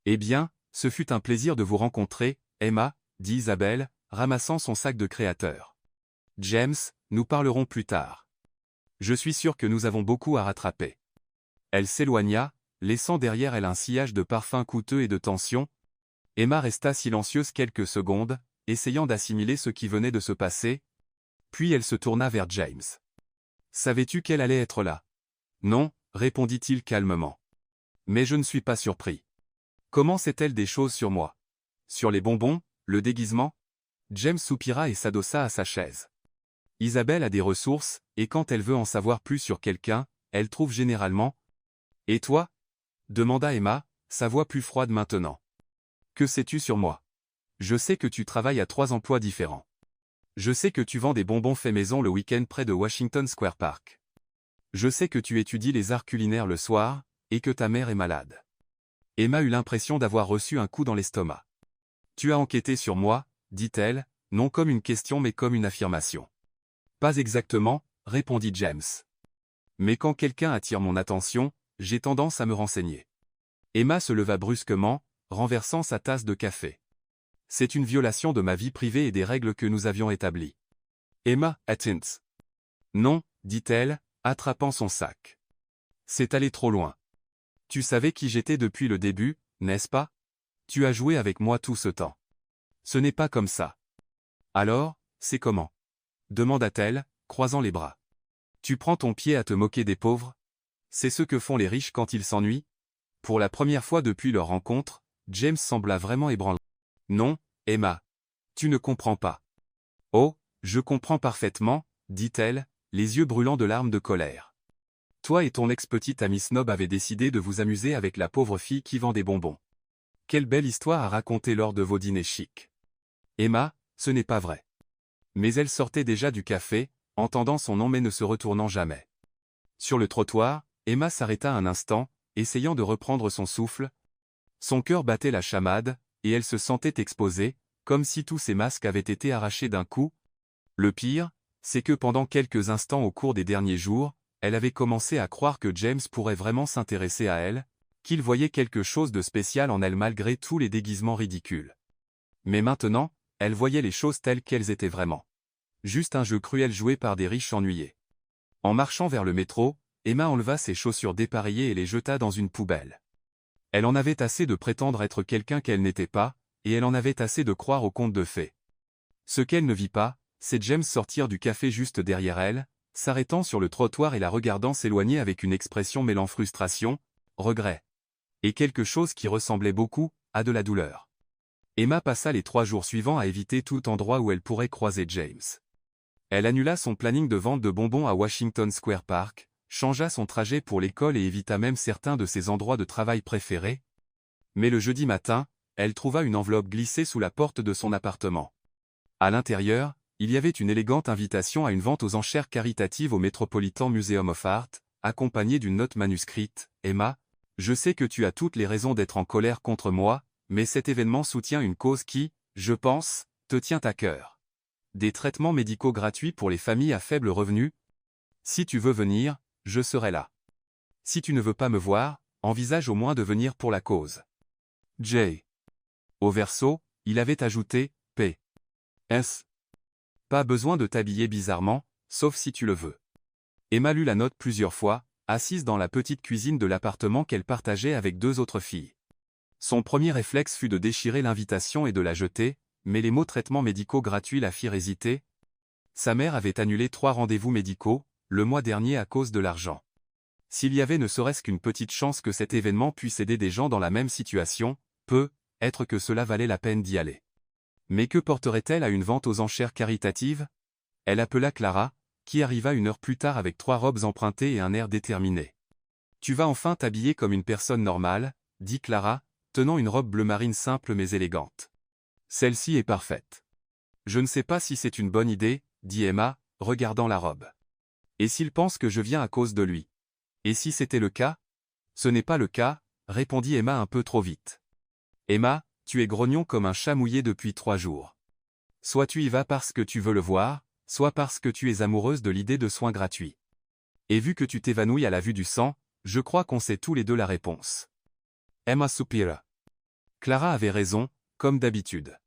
Eh bien, ce fut un plaisir de vous rencontrer, Emma, dit Isabelle, ramassant son sac de créateur. James, nous parlerons plus tard. Je suis sûr que nous avons beaucoup à rattraper. Elle s'éloigna, laissant derrière elle un sillage de parfums coûteux et de tension. Emma resta silencieuse quelques secondes, essayant d'assimiler ce qui venait de se passer. Puis elle se tourna vers James. Savais-tu qu'elle allait être là? Non, répondit-il calmement. Mais je ne suis pas surpris. Comment sait-elle des choses sur moi? Sur les bonbons, le déguisement? James soupira et s'adossa à sa chaise. Isabelle a des ressources, et quand elle veut en savoir plus sur quelqu'un, elle trouve généralement. Et toi? Demanda Emma, sa voix plus froide maintenant. Que sais-tu sur moi? Je sais que tu travailles à 3 emplois différents. Je sais que tu vends des bonbons faits maison le week-end près de Washington Square Park. Je sais que tu étudies les arts culinaires le soir, et que ta mère est malade. Emma eut l'impression d'avoir reçu un coup dans l'estomac. Tu as enquêté sur moi, dit-elle, non comme une question mais comme une affirmation. Pas exactement, répondit James. Mais quand quelqu'un attire mon attention, j'ai tendance à me renseigner. Emma se leva brusquement, renversant sa tasse de café. C'est une violation de ma vie privée et des règles que nous avions établies. Emma, attends. Non, dit-elle, attrapant son sac. C'est allé trop loin. Tu savais qui j'étais depuis le début, n'est-ce pas? Tu as joué avec moi tout ce temps. Ce n'est pas comme ça. Alors, c'est comment? Demanda-t-elle, croisant les bras. Tu prends ton pied à te moquer des pauvres? C'est ce que font les riches quand ils s'ennuient? Pour la première fois depuis leur rencontre, James sembla vraiment ébranlé. Non, Emma. Tu ne comprends pas. Oh, je comprends parfaitement, dit-elle, les yeux brûlants de larmes de colère. Toi et ton ex-petite amie snob avez décidé de vous amuser avec la pauvre fille qui vend des bonbons. Quelle belle histoire à raconter lors de vos dîners chics. Emma, ce n'est pas vrai. Mais elle sortait déjà du café, entendant son nom mais ne se retournant jamais. Sur le trottoir, Emma s'arrêta un instant, essayant de reprendre son souffle. Son cœur battait la chamade, et elle se sentait exposée, comme si tous ses masques avaient été arrachés d'un coup. Le pire, c'est que pendant quelques instants au cours des derniers jours, elle avait commencé à croire que James pourrait vraiment s'intéresser à elle, qu'il voyait quelque chose de spécial en elle malgré tous les déguisements ridicules. Mais maintenant, elle voyait les choses telles qu'elles étaient vraiment. Juste un jeu cruel joué par des riches ennuyés. En marchant vers le métro, Emma enleva ses chaussures dépareillées et les jeta dans une poubelle. Elle en avait assez de prétendre être quelqu'un qu'elle n'était pas, et elle en avait assez de croire aux contes de fées. Ce qu'elle ne vit pas, c'est James sortir du café juste derrière elle, s'arrêtant sur le trottoir et la regardant s'éloigner avec une expression mêlant frustration, regret, et quelque chose qui ressemblait beaucoup à de la douleur. Emma passa les 3 jours suivants à éviter tout endroit où elle pourrait croiser James. Elle annula son planning de vente de bonbons à Washington Square Park, changea son trajet pour l'école et évita même certains de ses endroits de travail préférés. Mais le jeudi matin, elle trouva une enveloppe glissée sous la porte de son appartement. À l'intérieur, il y avait une élégante invitation à une vente aux enchères caritatives au Metropolitan Museum of Art, accompagnée d'une note manuscrite. « Emma, je sais que tu as toutes les raisons d'être en colère contre moi, mais cet événement soutient une cause qui, je pense, te tient à cœur. Des traitements médicaux gratuits pour les familles à faible revenu. Si tu veux venir, je serai là. Si tu ne veux pas me voir, envisage au moins de venir pour la cause. Jay. » Au verso, il avait ajouté « P.S. Pas besoin de t'habiller bizarrement, sauf si tu le veux. » Emma lut la note plusieurs fois, assise dans la petite cuisine de l'appartement qu'elle partageait avec 2 autres filles. Son premier réflexe fut de déchirer l'invitation et de la jeter, mais les mots traitements médicaux gratuits la firent hésiter. Sa mère avait annulé 3 rendez-vous médicaux, le mois dernier à cause de l'argent. S'il y avait ne serait-ce qu'une petite chance que cet événement puisse aider des gens dans la même situation, peut-être que cela valait la peine d'y aller. Mais que porterait-elle à une vente aux enchères caritatives? Elle appela Clara, qui arriva 1 heure plus tard avec 3 robes empruntées et un air déterminé. « Tu vas enfin t'habiller comme une personne normale, » dit Clara, tenant une robe bleu marine simple mais élégante. « Celle-ci est parfaite. »« Je ne sais pas si c'est une bonne idée, » dit Emma, regardant la robe. « Et s'il pense que je viens à cause de lui? Et si c'était le cas? » « Ce n'est pas le cas, » répondit Emma un peu trop vite. « Emma, tu es grognon comme un chat mouillé depuis 3 jours. Soit tu y vas parce que tu veux le voir, soit parce que tu es amoureuse de l'idée de soins gratuits. Et vu que tu t'évanouis à la vue du sang, je crois qu'on sait tous les deux la réponse. » Emma soupira. Clara avait raison, comme d'habitude.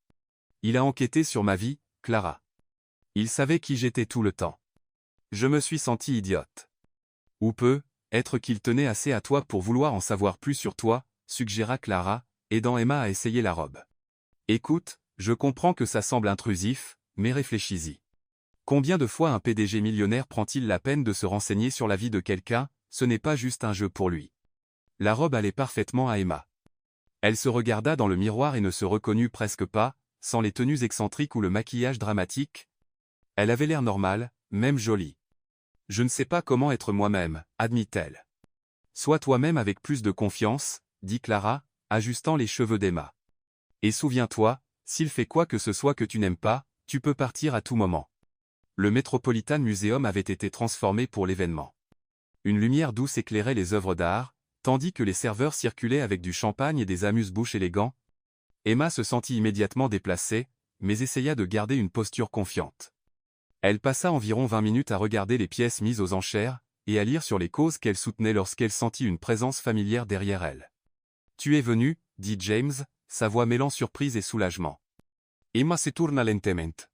Il a enquêté sur ma vie, Clara. Il savait qui j'étais tout le temps. Je me suis sentie idiote. Ou peut-être qu'il tenait assez à toi pour vouloir en savoir plus sur toi, suggéra Clara, aidant Emma à essayer la robe. Écoute, je comprends que ça semble intrusif, mais réfléchis-y. Combien de fois un PDG millionnaire prend-il la peine de se renseigner sur la vie de quelqu'un? Ce n'est pas juste un jeu pour lui. La robe allait parfaitement à Emma. Elle se regarda dans le miroir et ne se reconnut presque pas, sans les tenues excentriques ou le maquillage dramatique. Elle avait l'air normale, même jolie. « Je ne sais pas comment être moi-même, » admit-elle. « Sois toi-même avec plus de confiance, » dit Clara, ajustant les cheveux d'Emma. « Et souviens-toi, s'il fait quoi que ce soit que tu n'aimes pas, tu peux partir à tout moment. » Le Metropolitan Museum avait été transformé pour l'événement. Une lumière douce éclairait les œuvres d'art, tandis que les serveurs circulaient avec du champagne et des amuse-bouches élégants. Emma se sentit immédiatement déplacée, mais essaya de garder une posture confiante. Elle passa environ 20 minutes à regarder les pièces mises aux enchères, et à lire sur les causes qu'elle soutenait lorsqu'elle sentit une présence familière derrière elle. « Tu es venu, » dit James, sa voix mêlant surprise et soulagement. Emma se tourna lentamente.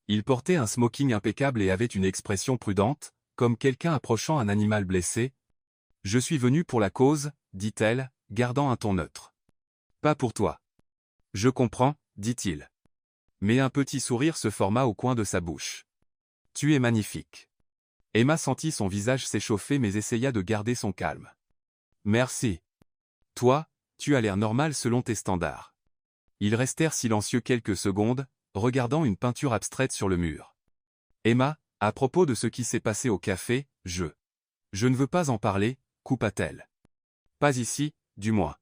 Il portait un smoking impeccable et avait une expression prudente, comme quelqu'un approchant un animal blessé. « Je suis venu pour la cause, » dit-elle, gardant un ton neutre. « Pas pour toi. »« Je comprends, » dit-il. Mais un petit sourire se forma au coin de sa bouche. « Tu es magnifique. » Emma sentit son visage s'échauffer mais essaya de garder son calme. « Merci. Toi, tu as l'air normal selon tes standards. » Ils restèrent silencieux quelques secondes, regardant une peinture abstraite sur le mur. « Emma, à propos de ce qui s'est passé au café, je ne veux pas en parler, » coupa-t-elle. « Pas ici, du moins. »«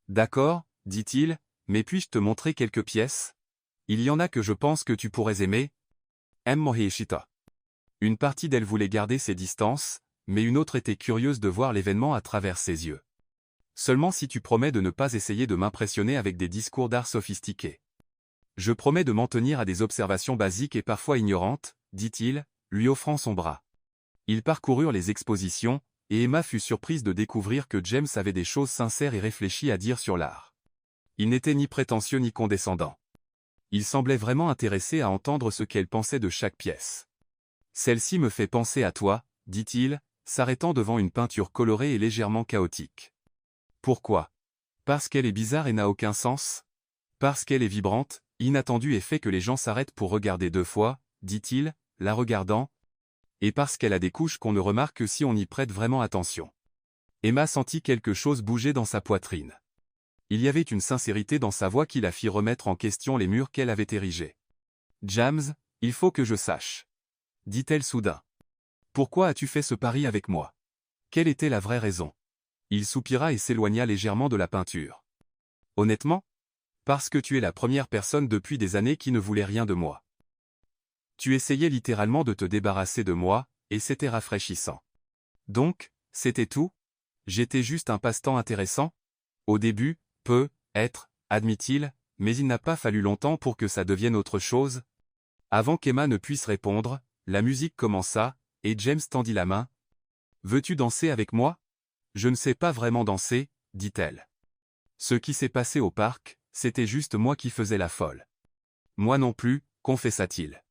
D'accord, » dit-il, « mais puis-je te montrer quelques pièces? Il y en a que je pense que tu pourrais aimer. » Emma hésita. Une partie d'elle voulait garder ses distances, mais une autre était curieuse de voir l'événement à travers ses yeux. « Seulement si tu promets de ne pas essayer de m'impressionner avec des discours d'art sophistiqués. »« Je promets de m'en tenir à des observations basiques et parfois ignorantes, » dit-il, lui offrant son bras. Ils parcoururent les expositions, et Emma fut surprise de découvrir que James avait des choses sincères et réfléchies à dire sur l'art. Il n'était ni prétentieux ni condescendant. Il semblait vraiment intéressé à entendre ce qu'elle pensait de chaque pièce. « Celle-ci me fait penser à toi, » dit-il, s'arrêtant devant une peinture colorée et légèrement chaotique. « Pourquoi? Parce qu'elle est bizarre et n'a aucun sens? Parce qu'elle est vibrante, inattendue et fait que les gens s'arrêtent pour regarder 2 fois, » dit-il, la regardant. « Et parce qu'elle a des couches qu'on ne remarque que si on y prête vraiment attention. » Emma sentit quelque chose bouger dans sa poitrine. Il y avait une sincérité dans sa voix qui la fit remettre en question les murs qu'elle avait érigés. « James, il faut que je sache. » dit-elle soudain. « Pourquoi as-tu fait ce pari avec moi? Quelle était la vraie raison? Il soupira et s'éloigna légèrement de la peinture. Honnêtement? Parce que tu es la première personne depuis des années qui ne voulait rien de moi. Tu essayais littéralement de te débarrasser de moi, et c'était rafraîchissant. Donc, c'était tout? J'étais juste un passe-temps intéressant? Au début, peut-être, admit-il, mais il n'a pas fallu longtemps pour que ça devienne autre chose. Avant qu'Emma ne puisse répondre, la musique commença, et James tendit la main. « Veux-tu danser avec moi? » « Je ne sais pas vraiment danser, » dit-elle. Ce qui s'est passé au parc, c'était juste moi qui faisais la folle. Moi non plus, confessa-t-il.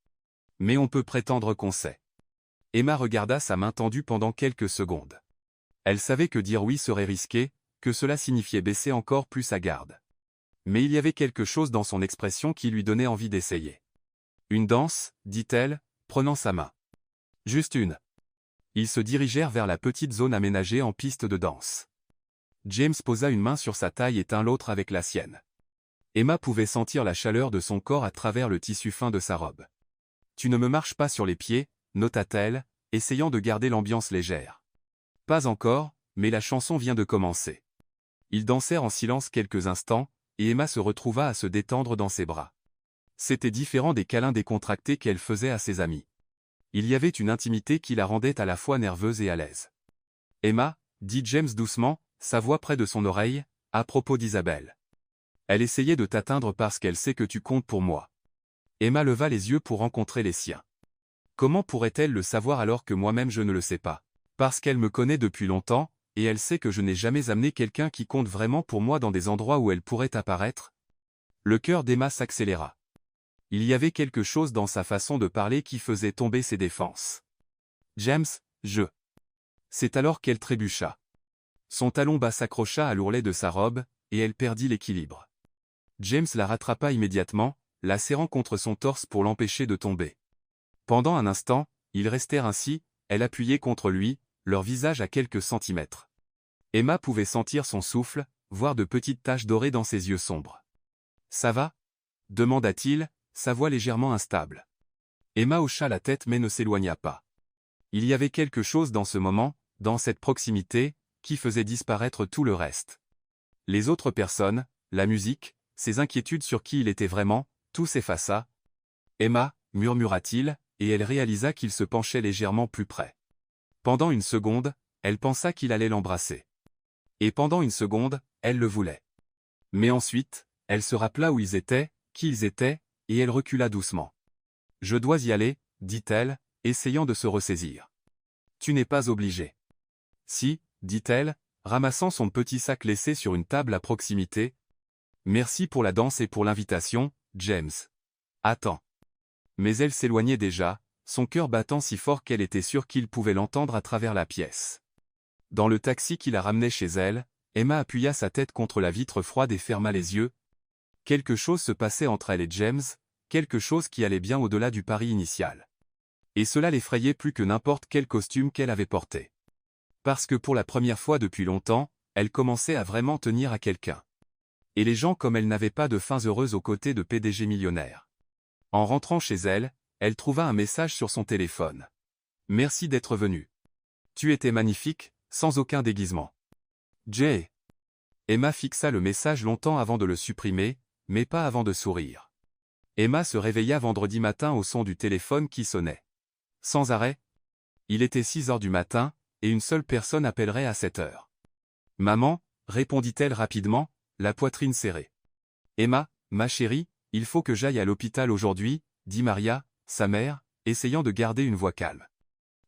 Mais on peut prétendre qu'on sait. Emma regarda sa main tendue pendant quelques secondes. Elle savait que dire oui serait risqué, que cela signifiait baisser encore plus sa garde. Mais il y avait quelque chose dans son expression qui lui donnait envie d'essayer. Une danse, dit-elle, prenant sa main. Juste une. Ils se dirigèrent vers la petite zone aménagée en piste de danse. James posa une main sur sa taille et tint l'autre avec la sienne. Emma pouvait sentir la chaleur de son corps à travers le tissu fin de sa robe. « Tu ne me marches pas sur les pieds », nota-t-elle, essayant de garder l'ambiance légère. Pas encore, mais la chanson vient de commencer. Ils dansèrent en silence quelques instants, et Emma se retrouva à se détendre dans ses bras. C'était différent des câlins décontractés qu'elle faisait à ses amis. Il y avait une intimité qui la rendait à la fois nerveuse et à l'aise. « Emma », dit James doucement, sa voix près de son oreille, à propos d'Isabelle. Elle essayait de t'atteindre parce qu'elle sait que tu comptes pour moi. Emma leva les yeux pour rencontrer les siens. Comment pourrait-elle le savoir alors que moi-même je ne le sais pas? Parce qu'elle me connaît depuis longtemps, et elle sait que je n'ai jamais amené quelqu'un qui compte vraiment pour moi dans des endroits où elle pourrait apparaître. Le cœur d'Emma s'accéléra. Il y avait quelque chose dans sa façon de parler qui faisait tomber ses défenses. James, je... C'est alors qu'elle trébucha. Son talon bas s'accrocha à l'ourlet de sa robe, et elle perdit l'équilibre. James la rattrapa immédiatement, la serrant contre son torse pour l'empêcher de tomber. Pendant un instant, ils restèrent ainsi, elle appuyée contre lui, leur visage à quelques centimètres. Emma pouvait sentir son souffle, voir de petites taches dorées dans ses yeux sombres. « Ça va ?» demanda-t-il, sa voix légèrement instable. Emma hocha la tête mais ne s'éloigna pas. Il y avait quelque chose dans ce moment, dans cette proximité, qui faisait disparaître tout le reste. Les autres personnes, la musique, ses inquiétudes sur qui il était vraiment, tout s'effaça. « Emma » murmura-t-il, et elle réalisa qu'il se penchait légèrement plus près. Pendant une seconde, elle pensa qu'il allait l'embrasser. Et pendant une seconde, elle le voulait. Mais ensuite, elle se rappela où ils étaient, qui ils étaient, et elle recula doucement. « Je dois y aller, » dit-elle, essayant de se ressaisir. « Tu n'es pas obligé. »« Si, » dit-elle, ramassant son petit sac laissé sur une table à proximité. « Merci pour la danse et pour l'invitation, James. »« Attends. » Mais elle s'éloignait déjà, son cœur battant si fort qu'elle était sûre qu'il pouvait l'entendre à travers la pièce. Dans le taxi qui la ramenait chez elle, Emma appuya sa tête contre la vitre froide et ferma les yeux. Quelque chose se passait entre elle et James, quelque chose qui allait bien au-delà du pari initial. Et cela l'effrayait plus que n'importe quel costume qu'elle avait porté. Parce que pour la première fois depuis longtemps, elle commençait à vraiment tenir à quelqu'un. Et les gens comme elle n'avaient pas de fins heureuses aux côtés de PDG millionnaires. En rentrant chez elle, elle trouva un message sur son téléphone. « Merci d'être venu. Tu étais magnifique, sans aucun déguisement. Jay. » Emma fixa le message longtemps avant de le supprimer, mais pas avant de sourire. Emma se réveilla vendredi matin au son du téléphone qui sonnait. Sans arrêt. Il était 6 heures du matin, et une seule personne appellerait à cette heure. « Maman » répondit-elle rapidement, la poitrine serrée. « Emma, ma chérie, il faut que j'aille à l'hôpital aujourd'hui, » dit Maria, sa mère, essayant de garder une voix calme.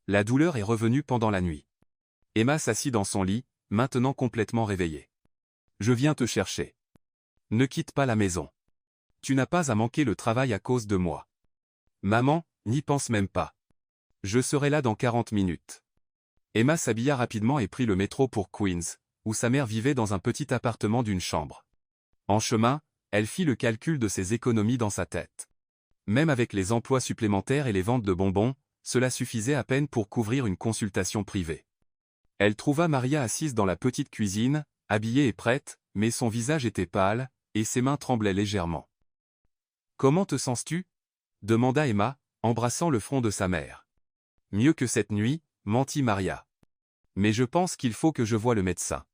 La douleur est revenue pendant la nuit. Emma s'assit dans son lit, maintenant complètement réveillée. « Je viens te chercher. Ne quitte pas la maison. Tu n'as pas à manquer le travail à cause de moi. Maman, n'y pense même pas. Je serai là dans 40 minutes. » Emma s'habilla rapidement et prit le métro pour Queens, où sa mère vivait dans un petit appartement d'une chambre. En chemin, elle fit le calcul de ses économies dans sa tête. Même avec les emplois supplémentaires et les ventes de bonbons, cela suffisait à peine pour couvrir une consultation privée. Elle trouva Maria assise dans la petite cuisine, habillée et prête, mais son visage était pâle, et ses mains tremblaient légèrement. « Comment te sens-tu » demanda Emma, embrassant le front de sa mère. « Mieux que cette nuit, mentit Maria. Mais je pense qu'il faut que je voie le médecin.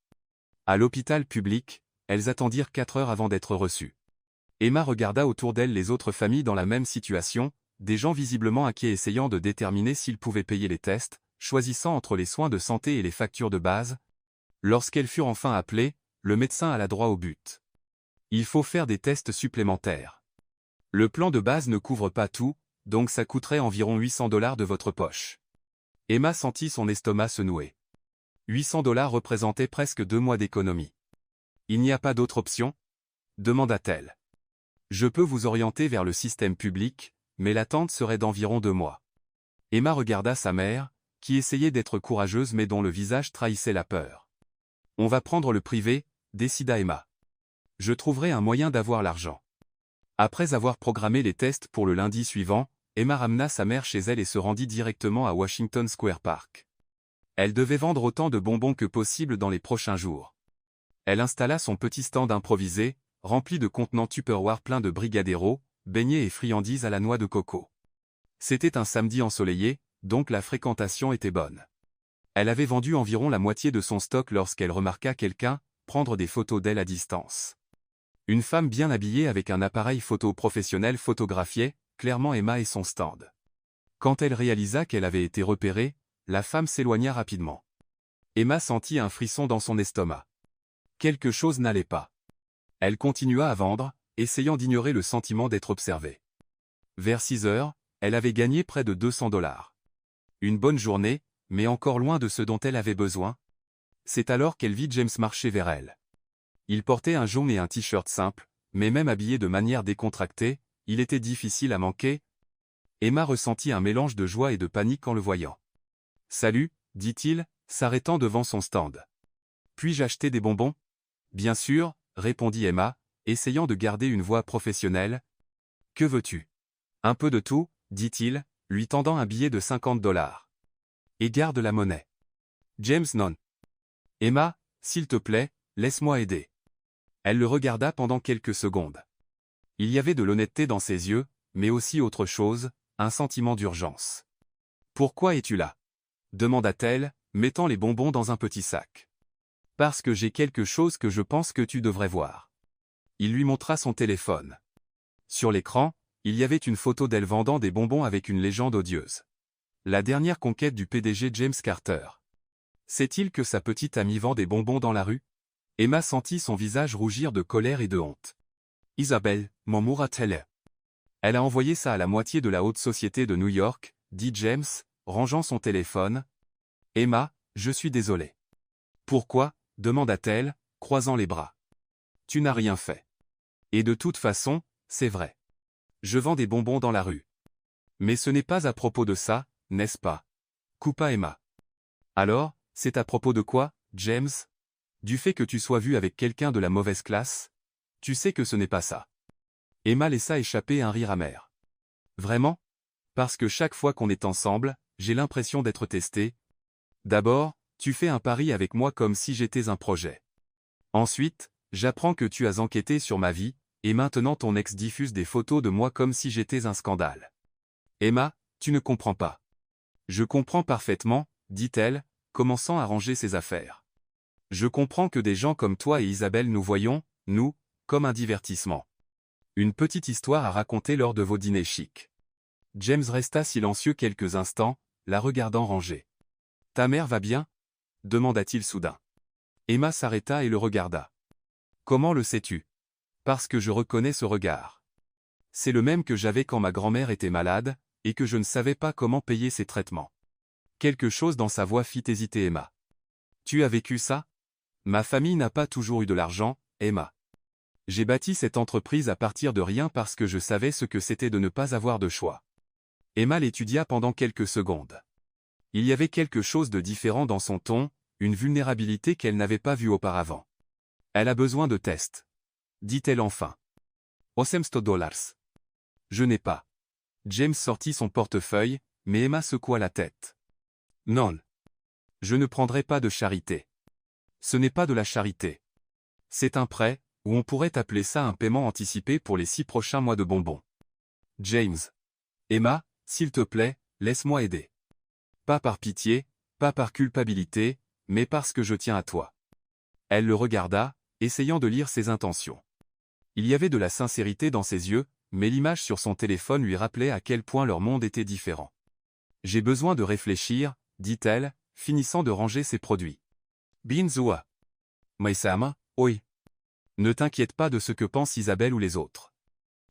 À l'hôpital public, elles attendirent 4 heures avant d'être reçues. Emma regarda autour d'elle les autres familles dans la même situation, des gens visiblement inquiets essayant de déterminer s'ils pouvaient payer les tests, choisissant entre les soins de santé et les factures de base. Lorsqu'elles furent enfin appelées, le médecin alla droit au but. Il faut faire des tests supplémentaires. Le plan de base ne couvre pas tout, donc ça coûterait environ $800 de votre poche. Emma sentit son estomac se nouer. $800 représentaient presque 2 mois d'économie. Il n'y a pas d'autre option? Demanda-t-elle. Je peux vous orienter vers le système public, mais l'attente serait d'environ 2 mois. Emma regarda sa mère, qui essayait d'être courageuse mais dont le visage trahissait la peur. On va prendre le privé, décida Emma. Je trouverai un moyen d'avoir l'argent. Après avoir programmé les tests pour le lundi suivant, Emma ramena sa mère chez elle et se rendit directement à Washington Square Park. Elle devait vendre autant de bonbons que possible dans les prochains jours. Elle installa son petit stand improvisé, rempli de contenants Tupperware pleins de brigadeiros, beignets et friandises à la noix de coco. C'était un samedi ensoleillé, donc la fréquentation était bonne. Elle avait vendu environ la moitié de son stock lorsqu'elle remarqua quelqu'un prendre des photos d'elle à distance. Une femme bien habillée avec un appareil photo professionnel photographiait clairement Emma et son stand. Quand elle réalisa qu'elle avait été repérée, la femme s'éloigna rapidement. Emma sentit un frisson dans son estomac. Quelque chose n'allait pas. Elle continua à vendre, essayant d'ignorer le sentiment d'être observée. Vers 6 heures, elle avait gagné près de $200. Une bonne journée, mais encore loin de ce dont elle avait besoin. C'est alors qu'elle vit James marcher vers elle. Il portait un jaune et un t-shirt simple, mais même habillé de manière décontractée, il était difficile à manquer. Emma ressentit un mélange de joie et de panique en le voyant. « Salut », dit-il, s'arrêtant devant son stand. « Puis-je acheter des bonbons ?»« Bien sûr », répondit Emma, essayant de garder une voix professionnelle. « Que veux-tu ?»« Un peu de tout », dit-il, lui tendant un billet de $50. « Et garde la monnaie. »« James non. »« Emma, s'il te plaît, laisse-moi aider. » Elle le regarda pendant quelques secondes. Il y avait de l'honnêteté dans ses yeux, mais aussi autre chose, un sentiment d'urgence. « Pourquoi es-tu là ?» demanda-t-elle, mettant les bonbons dans un petit sac. « Parce que j'ai quelque chose que je pense que tu devrais voir. » Il lui montra son téléphone. Sur l'écran, il y avait une photo d'elle vendant des bonbons avec une légende odieuse. La dernière conquête du PDG James Carter. Sait-il que sa petite amie vend des bonbons dans la rue? Emma sentit son visage rougir de colère et de honte. Isabelle, murmura-t-elle. Elle a envoyé ça à la moitié de la haute société de New York, dit James, rangeant son téléphone. Emma, je suis désolé. Pourquoi? Demanda-t-elle, croisant les bras. Tu n'as rien fait. Et de toute façon, c'est vrai. Je vends des bonbons dans la rue. Mais ce n'est pas à propos de ça, n'est-ce pas? Coupa Emma. Alors, c'est à propos de quoi, James? Du fait que tu sois vu avec quelqu'un de la mauvaise classe? Tu sais que ce n'est pas ça. Emma laissa échapper un rire amer. Vraiment? Parce que chaque fois qu'on est ensemble, j'ai l'impression d'être testé. D'abord, tu fais un pari avec moi comme si j'étais un projet. Ensuite, j'apprends que tu as enquêté sur ma vie, et maintenant ton ex diffuse des photos de moi comme si j'étais un scandale. Emma, tu ne comprends pas. Je comprends parfaitement, dit-elle, commençant à ranger ses affaires. Je comprends que des gens comme toi et Isabelle nous voyons, nous, comme un divertissement. Une petite histoire à raconter lors de vos dîners chics. James resta silencieux quelques instants, la regardant ranger. « Ta mère va bien ?» demanda-t-il soudain. Emma s'arrêta et le regarda. « Comment le sais-tu ? » Parce que je reconnais ce regard. C'est le même que j'avais quand ma grand-mère était malade, et que je ne savais pas comment payer ses traitements. Quelque chose dans sa voix fit hésiter Emma. « Tu as vécu ça ? Ma famille n'a pas toujours eu de l'argent, Emma. J'ai bâti cette entreprise à partir de rien parce que je savais ce que c'était de ne pas avoir de choix. » Emma l'étudia pendant quelques secondes. Il y avait quelque chose de différent dans son ton, une vulnérabilité qu'elle n'avait pas vue auparavant. « Elle a besoin de tests. » dit-elle enfin. « $800. Je n'ai pas. » James sortit son portefeuille, mais Emma secoua la tête. « Non. Je ne prendrai pas de charité. Ce n'est pas de la charité. C'est un prêt, ou on pourrait appeler ça un paiement anticipé pour les 6 prochains mois de bonbons. James. Emma, s'il te plaît, laisse-moi aider. Pas par pitié, pas par culpabilité, mais parce que je tiens à toi. Elle le regarda, essayant de lire ses intentions. Il y avait de la sincérité dans ses yeux, mais l'image sur son téléphone lui rappelait à quel point leur monde était différent. J'ai besoin de réfléchir, dit-elle, finissant de ranger ses produits. Binzua. Maïsama, oui. Ne t'inquiète pas de ce que pensent Isabelle ou les autres.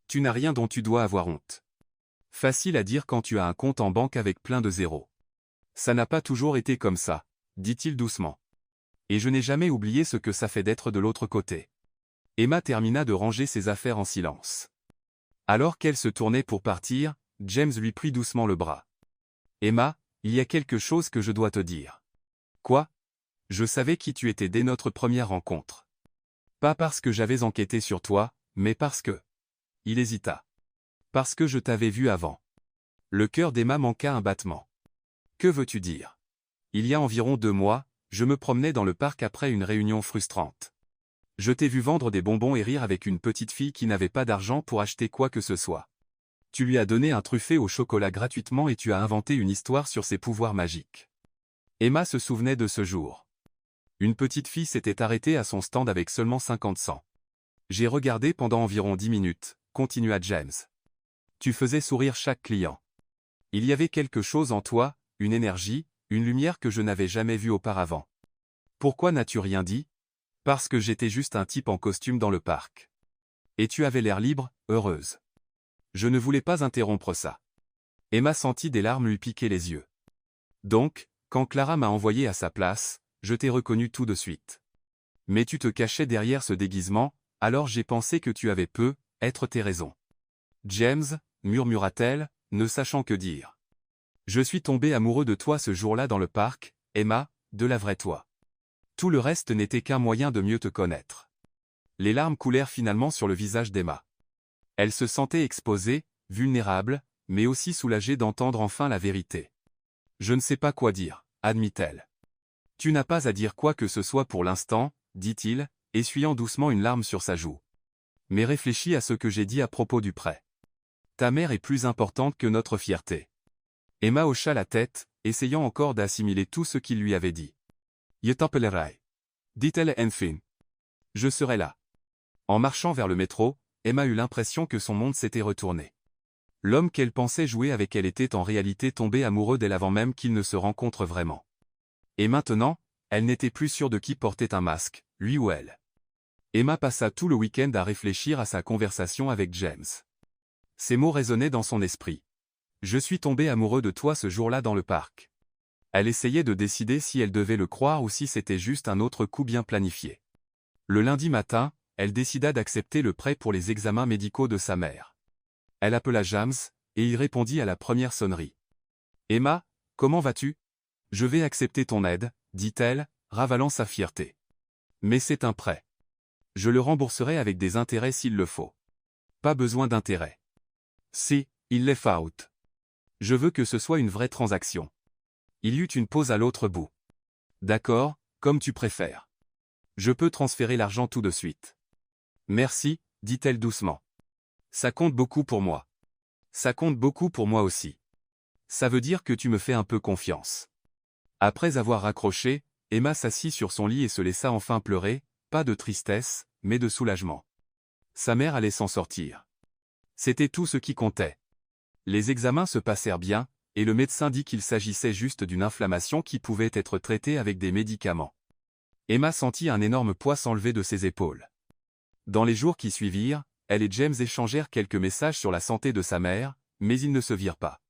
Tu n'as rien dont tu dois avoir honte. Facile à dire quand tu as un compte en banque avec plein de zéros. Ça n'a pas toujours été comme ça, dit-il doucement. Et je n'ai jamais oublié ce que ça fait d'être de l'autre côté. Emma termina de ranger ses affaires en silence. Alors qu'elle se tournait pour partir, James lui prit doucement le bras. Emma, il y a quelque chose que je dois te dire. Quoi? Je savais qui tu étais dès notre première rencontre. Pas parce que j'avais enquêté sur toi, mais parce que... Il hésita. Parce que je t'avais vu avant. Le cœur d'Emma manqua un battement. Que veux-tu dire? Il y a environ 2 mois, je me promenais dans le parc après une réunion frustrante. Je t'ai vu vendre des bonbons et rire avec une petite fille qui n'avait pas d'argent pour acheter quoi que ce soit. Tu lui as donné un truffé au chocolat gratuitement et tu as inventé une histoire sur ses pouvoirs magiques. Emma se souvenait de ce jour. Une petite fille s'était arrêtée à son stand avec seulement 50 cents. J'ai regardé pendant environ 10 minutes, continua James. Tu faisais sourire chaque client. Il y avait quelque chose en toi, une énergie, une lumière que je n'avais jamais vue auparavant. Pourquoi n'as-tu rien dit? Parce que j'étais juste un type en costume dans le parc. Et tu avais l'air libre, heureuse. Je ne voulais pas interrompre ça. Emma sentit des larmes lui piquer les yeux. Donc, quand Clara m'a envoyé à sa place, je t'ai reconnu tout de suite. Mais tu te cachais derrière ce déguisement, alors j'ai pensé que tu avais être tes raisons. James, murmura-t-elle, ne sachant que dire. Je suis tombé amoureux de toi ce jour-là dans le parc, Emma, de la vraie toi. Tout le reste n'était qu'un moyen de mieux te connaître. Les larmes coulèrent finalement sur le visage d'Emma. Elle se sentait exposée, vulnérable, mais aussi soulagée d'entendre enfin la vérité. Je ne sais pas quoi dire, admit-elle. Tu n'as pas à dire quoi que ce soit pour l'instant, dit-il, essuyant doucement une larme sur sa joue. Mais réfléchis à ce que j'ai dit à propos du prêt. Ta mère est plus importante que notre fierté. Emma hocha la tête, essayant encore d'assimiler tout ce qu'il lui avait dit. Je t'appellerai. Dit-elle enfin. Je serai là. En marchant vers le métro, Emma eut l'impression que son monde s'était retourné. L'homme qu'elle pensait jouer avec elle était en réalité tombé amoureux d'elle avant même qu'ils ne se rencontrent vraiment. Et maintenant, elle n'était plus sûre de qui portait un masque, lui ou elle. Emma passa tout le week-end à réfléchir à sa conversation avec James. Ces mots résonnaient dans son esprit. Je suis tombé amoureux de toi ce jour-là dans le parc. Elle essayait de décider si elle devait le croire ou si c'était juste un autre coup bien planifié. Le lundi matin, elle décida d'accepter le prêt pour les examens médicaux de sa mère. Elle appela James, et il répondit à la première sonnerie. « Emma, comment vas-tu? Je vais accepter ton aide, dit-elle, ravalant sa fierté. Mais c'est un prêt. Je le rembourserai avec des intérêts s'il le faut. Pas besoin d'intérêt. Si, il les faut. Je veux que ce soit une vraie transaction. Il y eut une pause à l'autre bout. D'accord, comme tu préfères. Je peux transférer l'argent tout de suite. Merci, dit-elle doucement. Ça compte beaucoup pour moi. Ça compte beaucoup pour moi aussi. Ça veut dire que tu me fais un peu confiance. Après avoir raccroché, Emma s'assit sur son lit et se laissa enfin pleurer, pas de tristesse, mais de soulagement. Sa mère allait s'en sortir. C'était tout ce qui comptait. Les examens se passèrent bien, et le médecin dit qu'il s'agissait juste d'une inflammation qui pouvait être traitée avec des médicaments. Emma sentit un énorme poids s'enlever de ses épaules. Dans les jours qui suivirent, elle et James échangèrent quelques messages sur la santé de sa mère, mais ils ne se virent pas.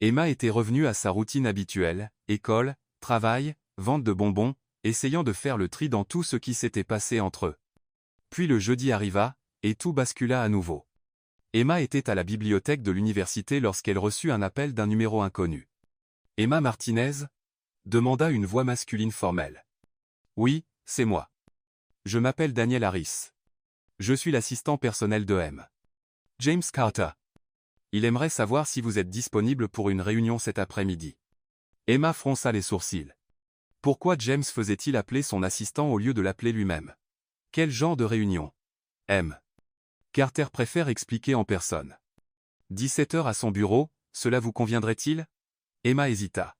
Emma était revenue à sa routine habituelle, école, travail, vente de bonbons, essayant de faire le tri dans tout ce qui s'était passé entre eux. Puis le jeudi arriva, et tout bascula à nouveau. Emma était à la bibliothèque de l'université lorsqu'elle reçut un appel d'un numéro inconnu. « Emma Martinez ?» demanda une voix masculine formelle. « Oui, c'est moi. Je m'appelle Daniel Harris. Je suis l'assistant personnel de M. James Carter. Il aimerait savoir si vous êtes disponible pour une réunion cet après-midi. » Emma fronça les sourcils. Pourquoi James faisait-il appeler son assistant au lieu de l'appeler lui-même? Quel genre de réunion? M. Carter préfère expliquer en personne. 17 heures à son bureau, cela vous conviendrait-il? Emma hésita.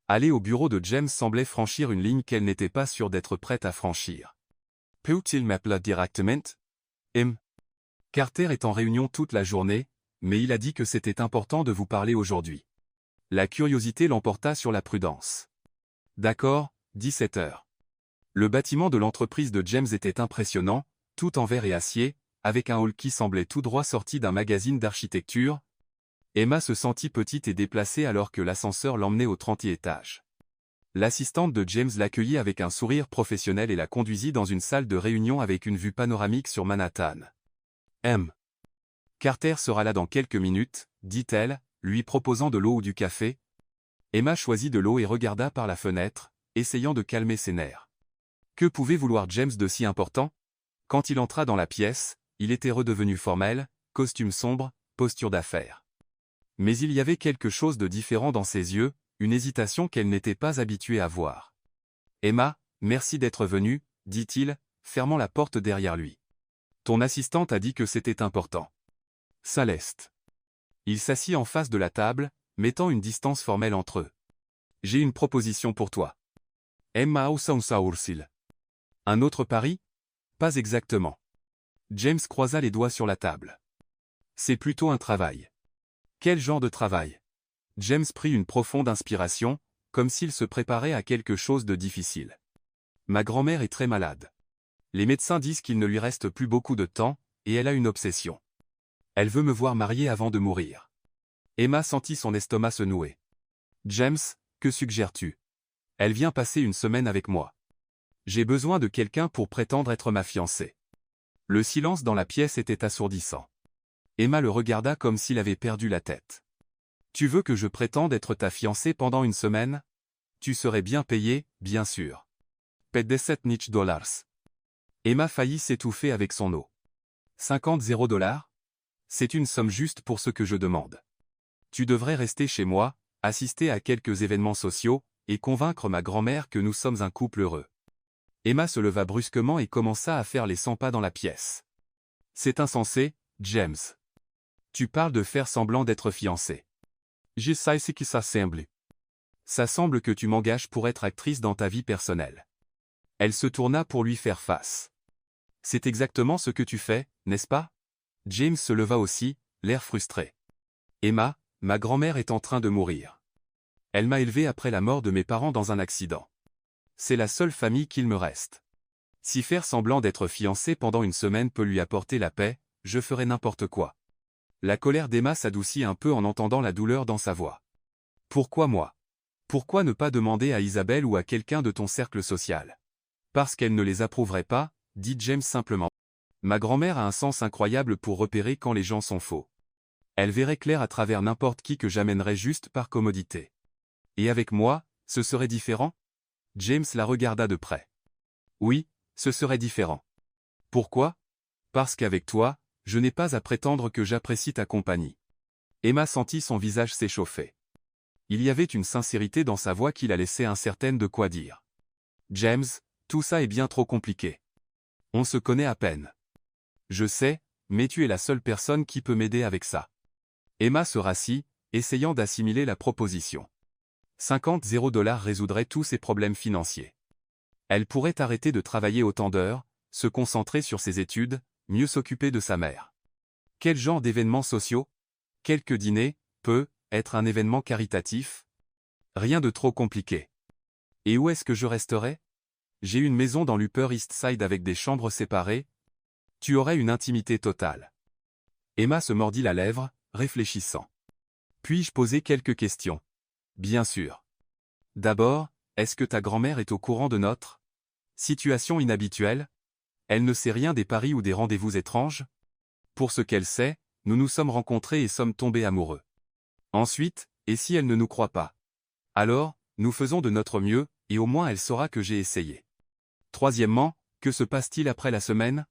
Aller au bureau de James semblait franchir une ligne qu'elle n'était pas sûre d'être prête à franchir. Peut-il m'appeler directement? Carter est en réunion toute la journée, mais il a dit que c'était important de vous parler aujourd'hui. La curiosité l'emporta sur la prudence. D'accord, 17 heures. Le bâtiment de l'entreprise de James était impressionnant, tout en verre et acier, avec un hall qui semblait tout droit sorti d'un magazine d'architecture. Emma se sentit petite et déplacée alors que l'ascenseur l'emmenait au 30e étage. L'assistante de James l'accueillit avec un sourire professionnel et la conduisit dans une salle de réunion avec une vue panoramique sur Manhattan. Carter sera là dans quelques minutes, dit-elle, lui proposant de l'eau ou du café. Emma choisit de l'eau et regarda par la fenêtre, essayant de calmer ses nerfs. Que pouvait vouloir James de si important? Quand il entra dans la pièce, il était redevenu formel, costume sombre, posture d'affaires. Mais il y avait quelque chose de différent dans ses yeux, une hésitation qu'elle n'était pas habituée à voir. « Emma, merci d'être venue, dit-il, fermant la porte derrière lui. Ton assistante a dit que c'était important. Céleste. Il s'assit en face de la table, mettant une distance formelle entre eux. J'ai une proposition pour toi. Emma Ursil. Un autre pari? Pas exactement. James croisa les doigts sur la table. C'est plutôt un travail. Quel genre de travail? James prit une profonde inspiration, comme s'il se préparait à quelque chose de difficile. Ma grand-mère est très malade. Les médecins disent qu'il ne lui reste plus beaucoup de temps, et elle a une obsession. Elle veut me voir mariée avant de mourir. Emma sentit son estomac se nouer. James, que suggères-tu? Elle vient passer une semaine avec moi. J'ai besoin de quelqu'un pour prétendre être ma fiancée. Le silence dans la pièce était assourdissant. Emma le regarda comme s'il avait perdu la tête. Tu veux que je prétende être ta fiancée pendant une semaine? Tu serais bien payé, bien sûr. $50. Emma faillit s'étouffer avec son eau. 50 dollars? C'est une somme juste pour ce que je demande. Tu devrais rester chez moi, assister à quelques événements sociaux, et convaincre ma grand-mère que nous sommes un couple heureux. Emma se leva brusquement et commença à faire les 100 pas dans la pièce. C'est insensé, James. Tu parles de faire semblant d'être fiancé. Je sais ce que ça semble. Ça semble que tu m'engages pour être actrice dans ta vie personnelle. Elle se tourna pour lui faire face. C'est exactement ce que tu fais, n'est-ce pas? James se leva aussi, l'air frustré. Emma, ma grand-mère est en train de mourir. Elle m'a élevé après la mort de mes parents dans un accident. C'est la seule famille qu'il me reste. Si faire semblant d'être fiancé pendant une semaine peut lui apporter la paix, je ferai n'importe quoi. La colère d'Emma s'adoucit un peu en entendant la douleur dans sa voix. Pourquoi moi? Pourquoi ne pas demander à Isabelle ou à quelqu'un de ton cercle social? Parce qu'elle ne les approuverait pas, dit James simplement. Ma grand-mère a un sens incroyable pour repérer quand les gens sont faux. Elle verrait clair à travers n'importe qui que j'amènerais juste par commodité. Et avec moi, ce serait différent? James la regarda de près. Oui, ce serait différent. Pourquoi? Parce qu'avec toi, je n'ai pas à prétendre que j'apprécie ta compagnie. Emma sentit son visage s'échauffer. Il y avait une sincérité dans sa voix qui la laissait incertaine de quoi dire. James, tout ça est bien trop compliqué. On se connaît à peine. Je sais, mais tu es la seule personne qui peut m'aider avec ça. Emma se rassit, essayant d'assimiler la proposition. 50 dollars résoudrait tous ses problèmes financiers. Elle pourrait arrêter de travailler autant d'heures, se concentrer sur ses études, mieux s'occuper de sa mère. Quel genre d'événements sociaux? Quelques dîners, peut être un événement caritatif? Rien de trop compliqué. Et où est-ce que je resterai? J'ai une maison dans l'Upper East Side avec des chambres séparées. Tu aurais une intimité totale. Emma se mordit la lèvre, réfléchissant. Puis-je poser quelques questions? Bien sûr. D'abord, est-ce que ta grand-mère est au courant de notre situation inhabituelle? Elle ne sait rien des paris ou des rendez-vous étranges? Pour ce qu'elle sait, nous nous sommes rencontrés et sommes tombés amoureux. Ensuite, et si elle ne nous croit pas? Alors, nous faisons de notre mieux, et au moins elle saura que j'ai essayé. Troisièmement, que se passe-t-il après la semaine?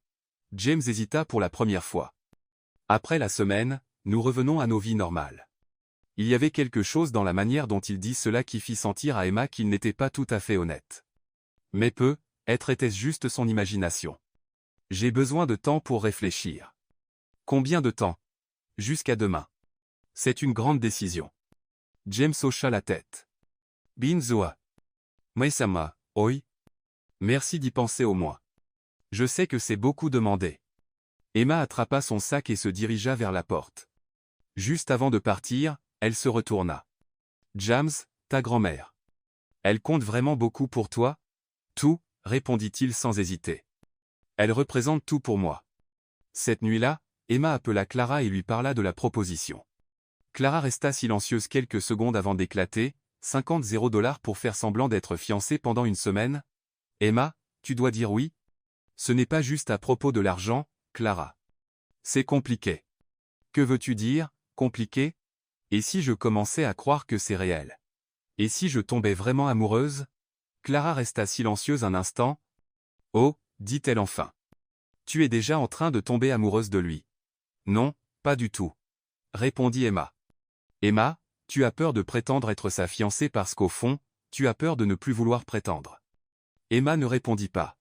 James hésita pour la première fois. Après la semaine, nous revenons à nos vies normales. Il y avait quelque chose dans la manière dont il dit cela qui fit sentir à Emma qu'il n'était pas tout à fait honnête. Mais était-ce juste son imagination? J'ai besoin de temps pour réfléchir. Combien de temps? Jusqu'à demain. C'est une grande décision. James hocha la tête. Binzoa. Maesama, oi. Merci d'y penser au moins. Je sais que c'est beaucoup demandé. Emma attrapa son sac et se dirigea vers la porte. Juste avant de partir, elle se retourna. James, ta grand-mère. Elle compte vraiment beaucoup pour toi? Tout, répondit-il sans hésiter. Elle représente tout pour moi. Cette nuit-là, Emma appela Clara et lui parla de la proposition. Clara resta silencieuse quelques secondes avant d'éclater. 50 $ pour faire semblant d'être fiancée pendant une semaine? Emma, tu dois dire oui? Ce n'est pas juste à propos de l'argent, Clara. C'est compliqué. Que veux-tu dire, compliqué? Et si je commençais à croire que c'est réel? Et si je tombais vraiment amoureuse? Clara resta silencieuse un instant. Oh, dit-elle enfin. Tu es déjà en train de tomber amoureuse de lui. Non, pas du tout. Répondit Emma. Emma, tu as peur de prétendre être sa fiancée parce qu'au fond, tu as peur de ne plus vouloir prétendre. Emma ne répondit pas.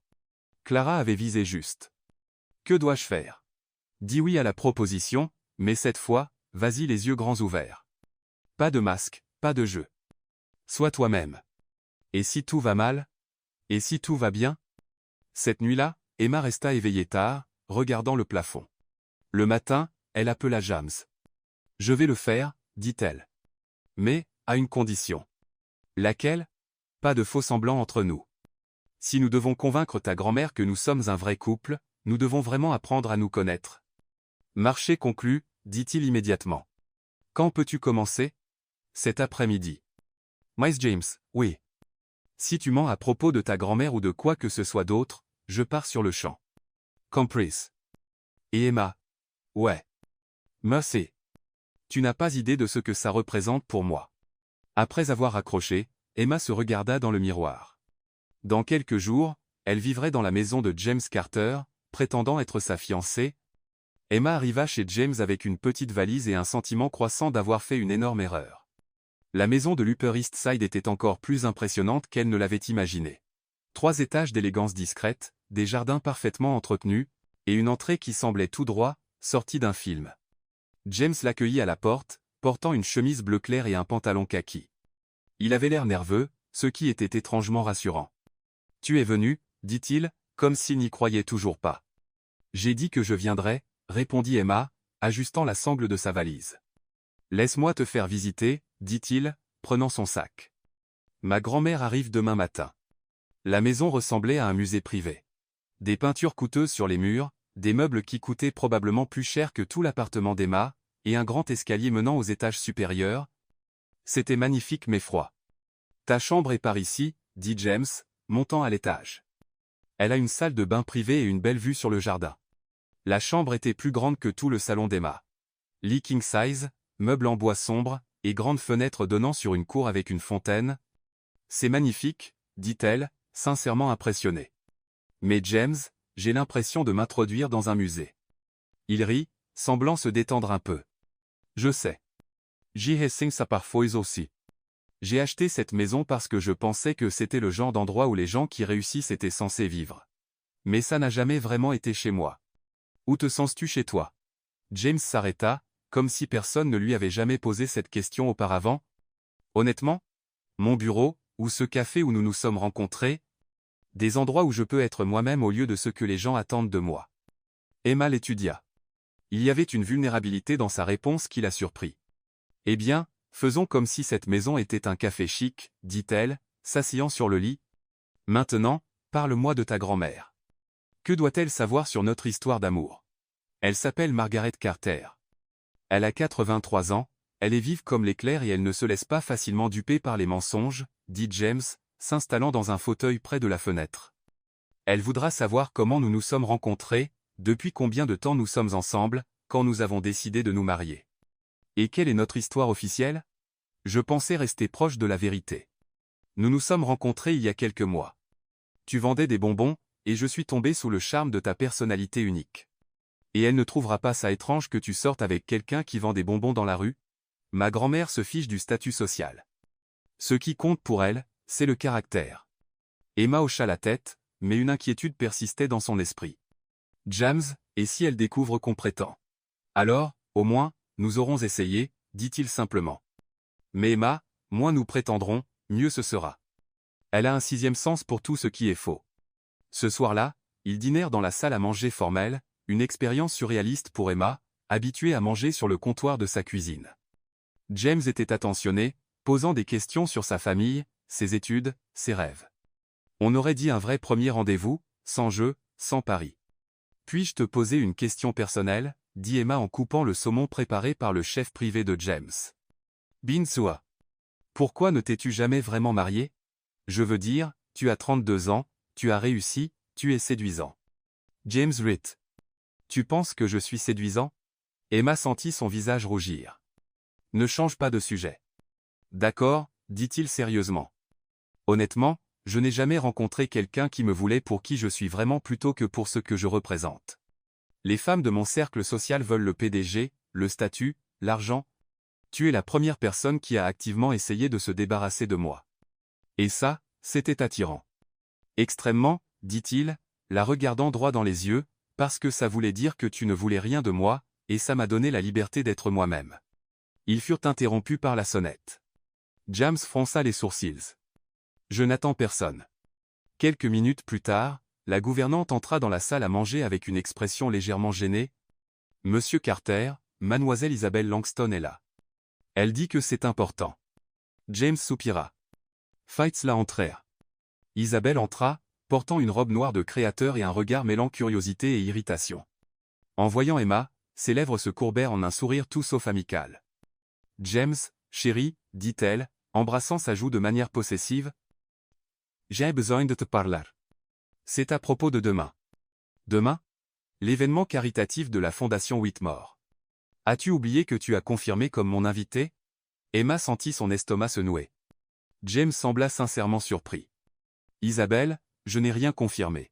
Clara avait visé juste. Que dois-je faire? Dis oui à la proposition, mais cette fois, vas-y les yeux grands ouverts. Pas de masque, pas de jeu. Sois toi-même. Et si tout va mal? Et si tout va bien? Cette nuit-là, Emma resta éveillée tard, regardant le plafond. Le matin, elle appela James. Je vais le faire, dit-elle. Mais, à une condition. Laquelle? Pas de faux-semblants entre nous. Si nous devons convaincre ta grand-mère que nous sommes un vrai couple, nous devons vraiment apprendre à nous connaître. Marché conclu, dit-il immédiatement. Quand peux-tu commencer? Cet après-midi. Miss James, oui. Si tu mens à propos de ta grand-mère ou de quoi que ce soit d'autre, je pars sur le champ. Caprice. Et Emma? Ouais. Mercy. Tu n'as pas idée de ce que ça représente pour moi. Après avoir raccroché, Emma se regarda dans le miroir. Dans quelques jours, elle vivrait dans la maison de James Carter, prétendant être sa fiancée. Emma arriva chez James avec une petite valise et un sentiment croissant d'avoir fait une énorme erreur. La maison de l'Upper East Side était encore plus impressionnante qu'elle ne l'avait imaginé. 3 étages d'élégance discrète, des jardins parfaitement entretenus, et une entrée qui semblait tout droit, sortie d'un film. James l'accueillit à la porte, portant une chemise bleu clair et un pantalon kaki. Il avait l'air nerveux, ce qui était étrangement rassurant. « Tu es venu, dit-il, comme s'il n'y croyait toujours pas. J'ai dit que je viendrais, répondit Emma, ajustant la sangle de sa valise. Laisse-moi te faire visiter, dit-il, prenant son sac. Ma grand-mère arrive demain matin. La maison ressemblait à un musée privé. Des peintures coûteuses sur les murs, des meubles qui coûtaient probablement plus cher que tout l'appartement d'Emma, et un grand escalier menant aux étages supérieurs. C'était magnifique mais froid. Ta chambre est par ici, dit James, montant à l'étage. Elle a une salle de bain privée et une belle vue sur le jardin. La chambre était plus grande que tout le salon d'Emma. Lit king size, meubles en bois sombre, et grandes fenêtres donnant sur une cour avec une fontaine. C'est magnifique, dit-elle, sincèrement impressionnée. Mais James, j'ai l'impression de m'introduire dans un musée. Il rit, semblant se détendre un peu. Je sais. J'y ai ça parfois aussi. J'ai acheté cette maison parce que je pensais que c'était le genre d'endroit où les gens qui réussissent étaient censés vivre. Mais ça n'a jamais vraiment été chez moi. Où te sens-tu chez toi? James s'arrêta, comme si personne ne lui avait jamais posé cette question auparavant. Honnêtement? Mon bureau, ou ce café où nous nous sommes rencontrés? Des endroits où je peux être moi-même au lieu de ce que les gens attendent de moi. Emma l'étudia. Il y avait une vulnérabilité dans sa réponse qui la surprit. Eh bien, faisons comme si cette maison était un café chic, dit-elle, s'asseyant sur le lit. Maintenant, parle-moi de ta grand-mère. Que doit-elle savoir sur notre histoire d'amour? Elle s'appelle Margaret Carter. Elle a 83 ans, elle est vive comme l'éclair et elle ne se laisse pas facilement duper par les mensonges, dit James, s'installant dans un fauteuil près de la fenêtre. Elle voudra savoir comment nous nous sommes rencontrés, depuis combien de temps nous sommes ensemble, quand nous avons décidé de nous marier. Et quelle est notre histoire officielle? Je pensais rester proche de la vérité. Nous nous sommes rencontrés il y a quelques mois. Tu vendais des bonbons, et je suis tombé sous le charme de ta personnalité unique. Et elle ne trouvera pas ça étrange que tu sortes avec quelqu'un qui vend des bonbons dans la rue? Ma grand-mère se fiche du statut social. Ce qui compte pour elle, c'est le caractère. Emma hocha la tête, mais une inquiétude persistait dans son esprit. James, et si elle découvre qu'on prétend? Alors, au moins, nous aurons essayé, dit-il simplement. Mais Emma, moins nous prétendrons, mieux ce sera. Elle a un sixième sens pour tout ce qui est faux. Ce soir-là, ils dînèrent dans la salle à manger formelle, une expérience surréaliste pour Emma, habituée à manger sur le comptoir de sa cuisine. James était attentionné, posant des questions sur sa famille, ses études, ses rêves. On aurait dit un vrai premier rendez-vous, sans jeu, sans pari. Puis-je te poser une question personnelle, dit Emma en coupant le saumon préparé par le chef privé de James. Binsua. Pourquoi ne t'es-tu jamais vraiment marié? Je veux dire, tu as 32 ans, tu as réussi, tu es séduisant. James Ritt. Tu penses que je suis séduisant? Emma sentit son visage rougir. Ne change pas de sujet. D'accord, dit-il sérieusement. Honnêtement, je n'ai jamais rencontré quelqu'un qui me voulait pour qui je suis vraiment plutôt que pour ce que je représente. Les femmes de mon cercle social veulent le PDG, le statut, l'argent. Tu es la première personne qui a activement essayé de se débarrasser de moi. Et ça, c'était attirant. Extrêmement, dit-il, la regardant droit dans les yeux, parce que ça voulait dire que tu ne voulais rien de moi, et ça m'a donné la liberté d'être moi-même. Ils furent interrompus par la sonnette. James fronça les sourcils. Je n'attends personne. Quelques minutes plus tard, la gouvernante entra dans la salle à manger avec une expression légèrement gênée. Monsieur Carter, mademoiselle Isabelle Langston est là. Elle dit que c'est important. James soupira. Fights la entrèrent. Isabelle entra, portant une robe noire de créateur et un regard mêlant curiosité et irritation. En voyant Emma, ses lèvres se courbèrent en un sourire tout sauf amical. James, chérie, dit-elle, embrassant sa joue de manière possessive. J'ai besoin de te parler. C'est à propos de demain. Demain? L'événement caritatif de la Fondation Whitmore. As-tu oublié que tu as confirmé comme mon invité? Emma sentit son estomac se nouer. James sembla sincèrement surpris. Isabelle, je n'ai rien confirmé.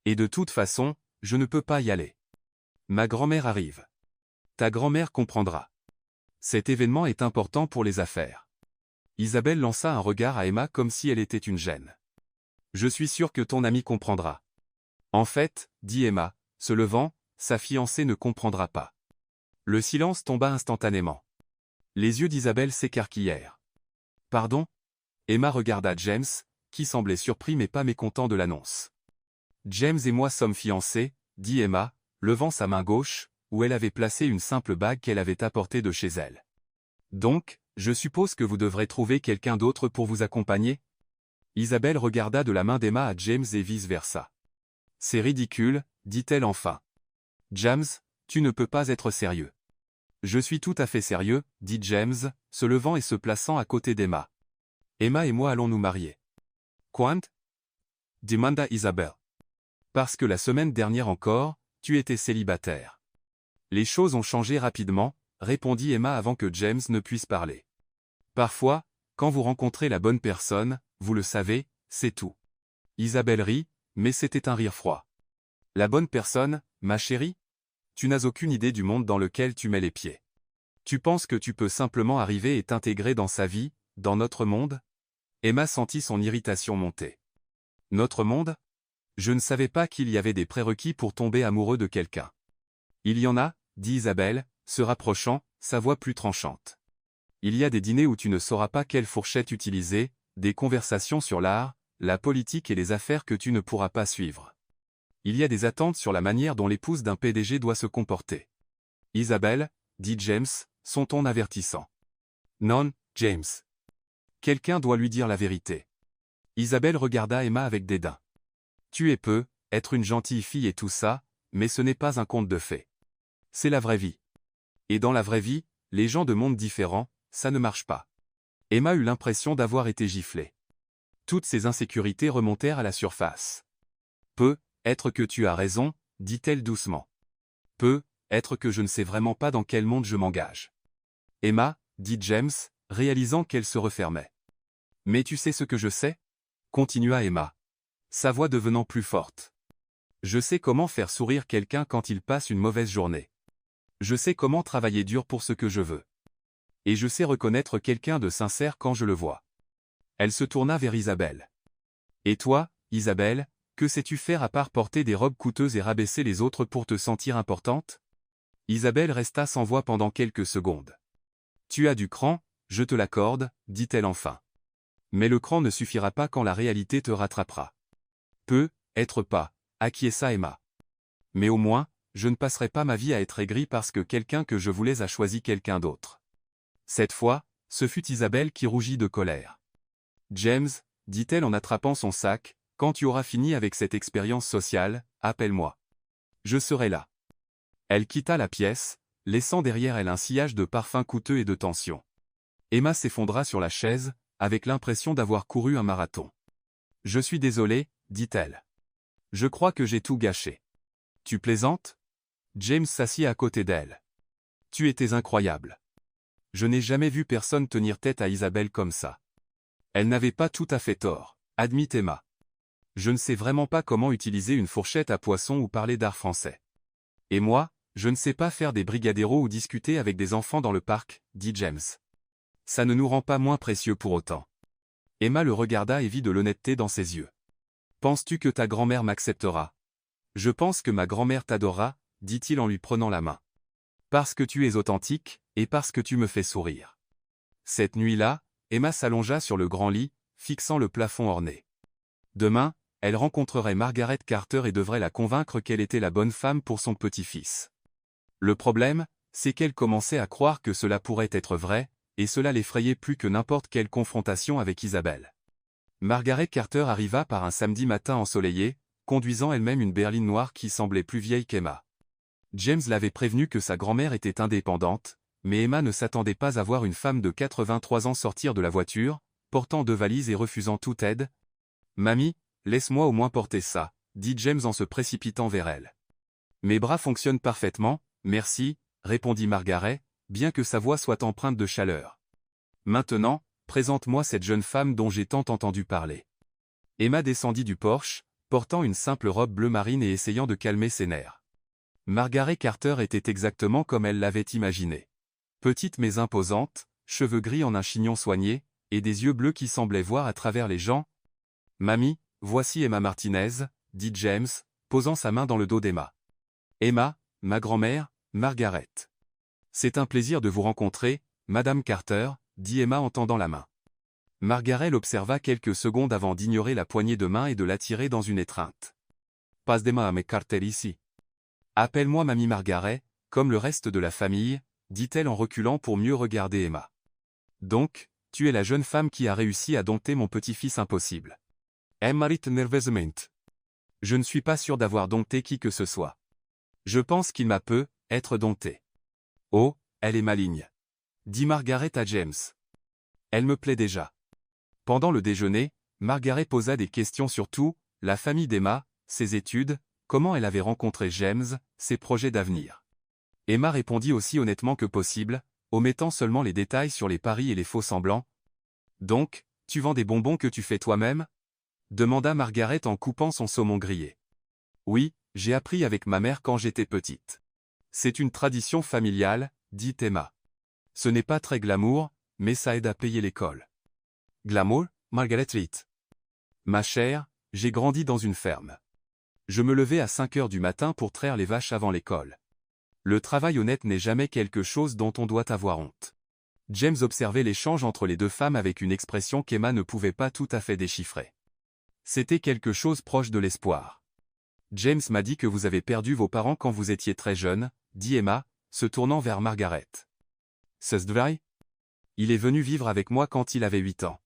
Et de toute façon, je ne peux pas y aller. Ma grand-mère arrive. Ta grand-mère comprendra. Cet événement est important pour les affaires. Isabelle lança un regard à Emma comme si elle était une gêne. Je suis sûr que ton ami comprendra. En fait, dit Emma, se levant, sa fiancée ne comprendra pas. Le silence tomba instantanément. Les yeux d'Isabelle s'écarquillèrent. Pardon? Emma regarda James, qui semblait surpris mais pas mécontent de l'annonce. James et moi sommes fiancés, dit Emma, levant sa main gauche, où elle avait placé une simple bague qu'elle avait apportée de chez elle. Donc, je suppose que vous devrez trouver quelqu'un d'autre pour vous accompagner? Isabelle regarda de la main d'Emma à James et vice-versa. C'est ridicule, dit-elle enfin. James, tu ne peux pas être sérieux. Je suis tout à fait sérieux, dit James, se levant et se plaçant à côté d'Emma. Emma et moi allons nous marier. Quand? Demanda Isabelle. Parce que la semaine dernière encore, tu étais célibataire. Les choses ont changé rapidement, répondit Emma avant que James ne puisse parler. Parfois, quand vous rencontrez la bonne personne, vous le savez, c'est tout. Isabelle rit, mais c'était un rire froid. La bonne personne, ma chérie? Tu n'as aucune idée du monde dans lequel tu mets les pieds. Tu penses que tu peux simplement arriver et t'intégrer dans sa vie, dans notre monde? Emma sentit son irritation monter. Notre monde? Je ne savais pas qu'il y avait des prérequis pour tomber amoureux de quelqu'un. Il y en a, dit Isabelle, se rapprochant, sa voix plus tranchante. Il y a des dîners où tu ne sauras pas quelle fourchette utiliser, des conversations sur l'art, la politique et les affaires que tu ne pourras pas suivre. Il y a des attentes sur la manière dont l'épouse d'un PDG doit se comporter. Isabelle, dit James, son ton avertissant. Non, James. Quelqu'un doit lui dire la vérité. Isabelle regarda Emma avec dédain. Tu es peu, être une gentille fille et tout ça, mais ce n'est pas un conte de fées. C'est la vraie vie. Et dans la vraie vie, les gens de mondes différents, ça ne marche pas. Emma eut l'impression d'avoir été giflée. Toutes ses insécurités remontèrent à la surface. Peu, être que tu as raison, dit-elle doucement. Peu, être que je ne sais vraiment pas dans quel monde je m'engage. Emma, dit James, réalisant qu'elle se refermait. Mais tu sais ce que je sais? Continua Emma. Sa voix devenant plus forte. Je sais comment faire sourire quelqu'un quand il passe une mauvaise journée. Je sais comment travailler dur pour ce que je veux. Et je sais reconnaître quelqu'un de sincère quand je le vois. Elle se tourna vers Isabelle. Et toi, Isabelle, que sais-tu faire à part porter des robes coûteuses et rabaisser les autres pour te sentir importante? Isabelle resta sans voix pendant quelques secondes. Tu as du cran, je te l'accorde, dit-elle enfin. Mais le cran ne suffira pas quand la réalité te rattrapera. Peut, être pas, acquiesça Emma. Mais au moins, je ne passerai pas ma vie à être aigri parce que quelqu'un que je voulais a choisi quelqu'un d'autre. Cette fois, ce fut Isabelle qui rougit de colère. James, dit-elle en attrapant son sac, quand tu auras fini avec cette expérience sociale, appelle-moi. Je serai là. Elle quitta la pièce, laissant derrière elle un sillage de parfums coûteux et de tension. Emma s'effondra sur la chaise, avec l'impression d'avoir couru un marathon. Je suis désolée, dit-elle. Je crois que j'ai tout gâché. Tu plaisantes? James s'assit à côté d'elle. Tu étais incroyable. Je n'ai jamais vu personne tenir tête à Isabelle comme ça. Elle n'avait pas tout à fait tort, admit Emma. Je ne sais vraiment pas comment utiliser une fourchette à poisson ou parler d'art français. Et moi, je ne sais pas faire des brigadeiros ou discuter avec des enfants dans le parc, dit James. Ça ne nous rend pas moins précieux pour autant. Emma le regarda et vit de l'honnêteté dans ses yeux. Penses-tu que ta grand-mère m'acceptera? Je pense que ma grand-mère t'adorera, dit-il en lui prenant la main. Parce que tu es authentique, et parce que tu me fais sourire. Cette nuit-là, Emma s'allongea sur le grand lit, fixant le plafond orné. Demain, elle rencontrerait Margaret Carter et devrait la convaincre qu'elle était la bonne femme pour son petit-fils. Le problème, c'est qu'elle commençait à croire que cela pourrait être vrai, et cela l'effrayait plus que n'importe quelle confrontation avec Isabelle. Margaret Carter arriva par un samedi matin ensoleillé, conduisant elle-même une berline noire qui semblait plus vieille qu'Emma. James l'avait prévenu que sa grand-mère était indépendante, mais Emma ne s'attendait pas à voir une femme de 83 ans sortir de la voiture, portant 2 valises et refusant toute aide. « Mamie, laisse-moi au moins porter ça, » dit James en se précipitant vers elle. « Mes bras fonctionnent parfaitement, merci, » répondit Margaret, bien que sa voix soit empreinte de chaleur. « Maintenant, présente-moi cette jeune femme dont j'ai tant entendu parler. » Emma descendit du porche, portant une simple robe bleu marine et essayant de calmer ses nerfs. Margaret Carter était exactement comme elle l'avait imaginé. Petite mais imposante, cheveux gris en un chignon soigné, et des yeux bleus qui semblaient voir à travers les gens. « Mamie, voici Emma Martinez, » dit James, posant sa main dans le dos d'Emma. « Emma, ma grand-mère, Margaret. »« C'est un plaisir de vous rencontrer, Madame Carter, » dit Emma en tendant la main. Margaret l'observa quelques secondes avant d'ignorer la poignée de main et de l'attirer dans une étreinte. « Passe Emma à mes Carter ici. »« Appelle-moi Mamie Margaret, comme le reste de la famille, » dit-elle en reculant pour mieux regarder Emma. « Donc, tu es la jeune femme qui a réussi à dompter mon petit-fils impossible. » Emma rit nerveusement. « Je ne suis pas sûr d'avoir dompté qui que ce soit. Je pense qu'il m'a peu, être dompté. »« Oh, elle est maligne. » dit Margaret à James. « Elle me plaît déjà. » Pendant le déjeuner, Margaret posa des questions sur tout, la famille d'Emma, ses études, comment elle avait rencontré James, ses projets d'avenir. Emma répondit aussi honnêtement que possible, omettant seulement les détails sur les paris et les faux-semblants. « Donc, tu vends des bonbons que tu fais toi-même » demanda Margaret en coupant son saumon grillé. « Oui, j'ai appris avec ma mère quand j'étais petite. C'est une tradition familiale, » dit Emma. « Ce n'est pas très glamour, mais ça aide à payer l'école. » Glamour, Margaret rit. « Ma chère, j'ai grandi dans une ferme. Je me levais à 5 heures du matin pour traire les vaches avant l'école. Le travail honnête n'est jamais quelque chose dont on doit avoir honte. » James observait l'échange entre les deux femmes avec une expression qu'Emma ne pouvait pas tout à fait déchiffrer. C'était quelque chose proche de l'espoir. « James m'a dit que vous avez perdu vos parents quand vous étiez très jeune, » dit Emma, se tournant vers Margaret. « C'est vrai? Il est venu vivre avec moi quand il avait 8 ans.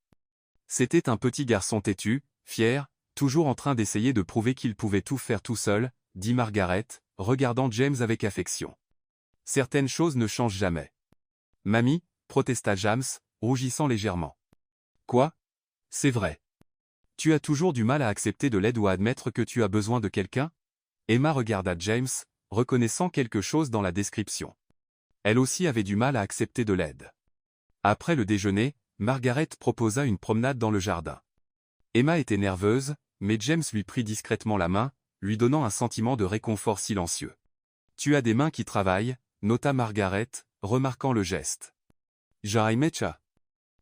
C'était un petit garçon têtu, fier, toujours en train d'essayer de prouver qu'il pouvait tout faire tout seul, » dit Margaret, regardant James avec affection. « Certaines choses ne changent jamais. »« Mamie, » protesta James, rougissant légèrement. « Quoi? C'est vrai. Tu as toujours du mal à accepter de l'aide ou à admettre que tu as besoin de quelqu'un ?» Emma regarda James, reconnaissant quelque chose dans la description. Elle aussi avait du mal à accepter de l'aide. Après le déjeuner, Margaret proposa une promenade dans le jardin. Emma était nerveuse, mais James lui prit discrètement la main, lui donnant un sentiment de réconfort silencieux. « Tu as des mains qui travaillent, » nota Margaret, remarquant le geste. « Jaimecha.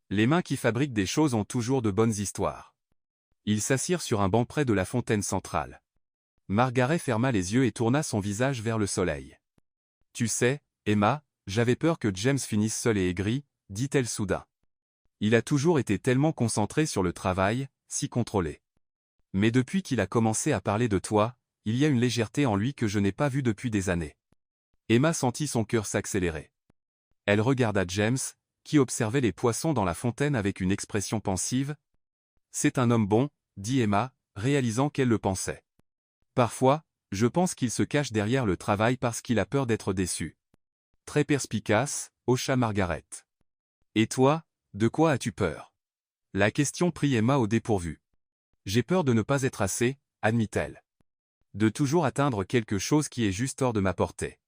Les mains qui fabriquent des choses ont toujours de bonnes histoires. » Ils s'assirent sur un banc près de la fontaine centrale. Margaret ferma les yeux et tourna son visage vers le soleil. « Tu sais, Emma, j'avais peur que James finisse seul et aigri, » dit-elle soudain. Il a toujours été tellement concentré sur le travail, si contrôlé. Mais depuis qu'il a commencé à parler de toi, il y a une légèreté en lui que je n'ai pas vue depuis des années. Emma sentit son cœur s'accélérer. Elle regarda James, qui observait les poissons dans la fontaine avec une expression pensive. « C'est un homme bon », dit Emma, réalisant qu'elle le pensait. « Parfois, je pense qu'il se cache derrière le travail parce qu'il a peur d'être déçu. » Très perspicace, hocha Margaret. « Et toi, de quoi as-tu peur ?» La question prit Emma au dépourvu. « J'ai peur de ne pas être assez, » admit-elle. « De toujours atteindre quelque chose qui est juste hors de ma portée. »«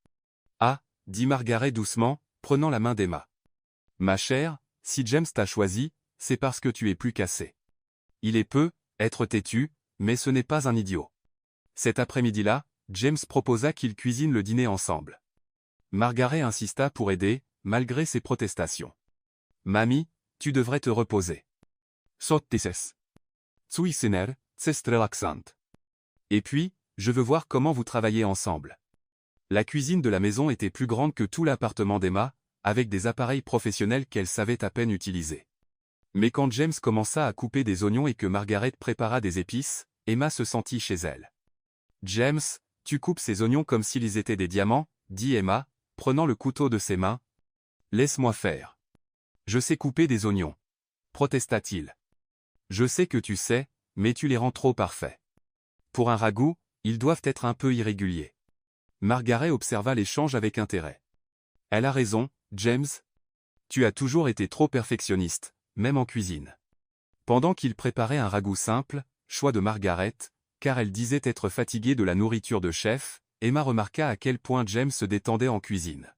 Ah » dit Margaret doucement, prenant la main d'Emma. « Ma chère, si James t'a choisi, c'est parce que tu es plus qu'assez. Il est peu, être têtu, mais ce n'est pas un idiot. » Cet après-midi-là, James proposa qu'ils cuisinent le dîner ensemble. Margaret insista pour aider, malgré ses protestations. « Mamie, tu devrais te reposer. »« Sottises. Suisener, c'est relaxant. Et puis, je veux voir comment vous travaillez ensemble. » La cuisine de la maison était plus grande que tout l'appartement d'Emma, avec des appareils professionnels qu'elle savait à peine utiliser. Mais quand James commença à couper des oignons et que Margaret prépara des épices, Emma se sentit chez elle. « James, tu coupes ces oignons comme s'ils étaient des diamants, » dit Emma, prenant le couteau de ses mains. « Laisse-moi faire. Je sais couper des oignons. » protesta-t-il. « Je sais que tu sais, mais tu les rends trop parfaits. Pour un ragoût, ils doivent être un peu irréguliers. » Margaret observa l'échange avec intérêt. « Elle a raison, James. Tu as toujours été trop perfectionniste, même en cuisine. » Pendant qu'il préparait un ragoût simple, choix de Margaret, car elle disait être fatiguée de la nourriture de chef, Emma remarqua à quel point James se détendait en cuisine.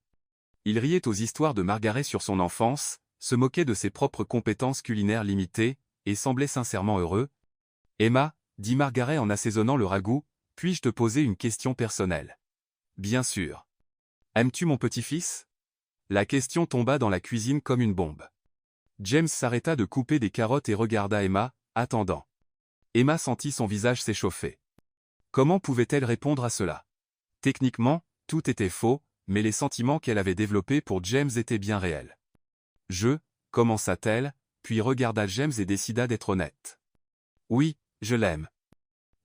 Il riait aux histoires de Margaret sur son enfance, se moquait de ses propres compétences culinaires limitées, et semblait sincèrement heureux. « Emma, » dit Margaret en assaisonnant le ragoût, « puis-je te poser une question personnelle ? » « Bien sûr. Aimes-tu mon petit-fils » La question tomba dans la cuisine comme une bombe. James s'arrêta de couper des carottes et regarda Emma, attendant. Emma sentit son visage s'échauffer. Comment pouvait-elle répondre à cela? Techniquement, tout était faux, mais les sentiments qu'elle avait développés pour James étaient bien réels. Commença-t-elle, puis regarda James et décida d'être honnête. Oui, je l'aime.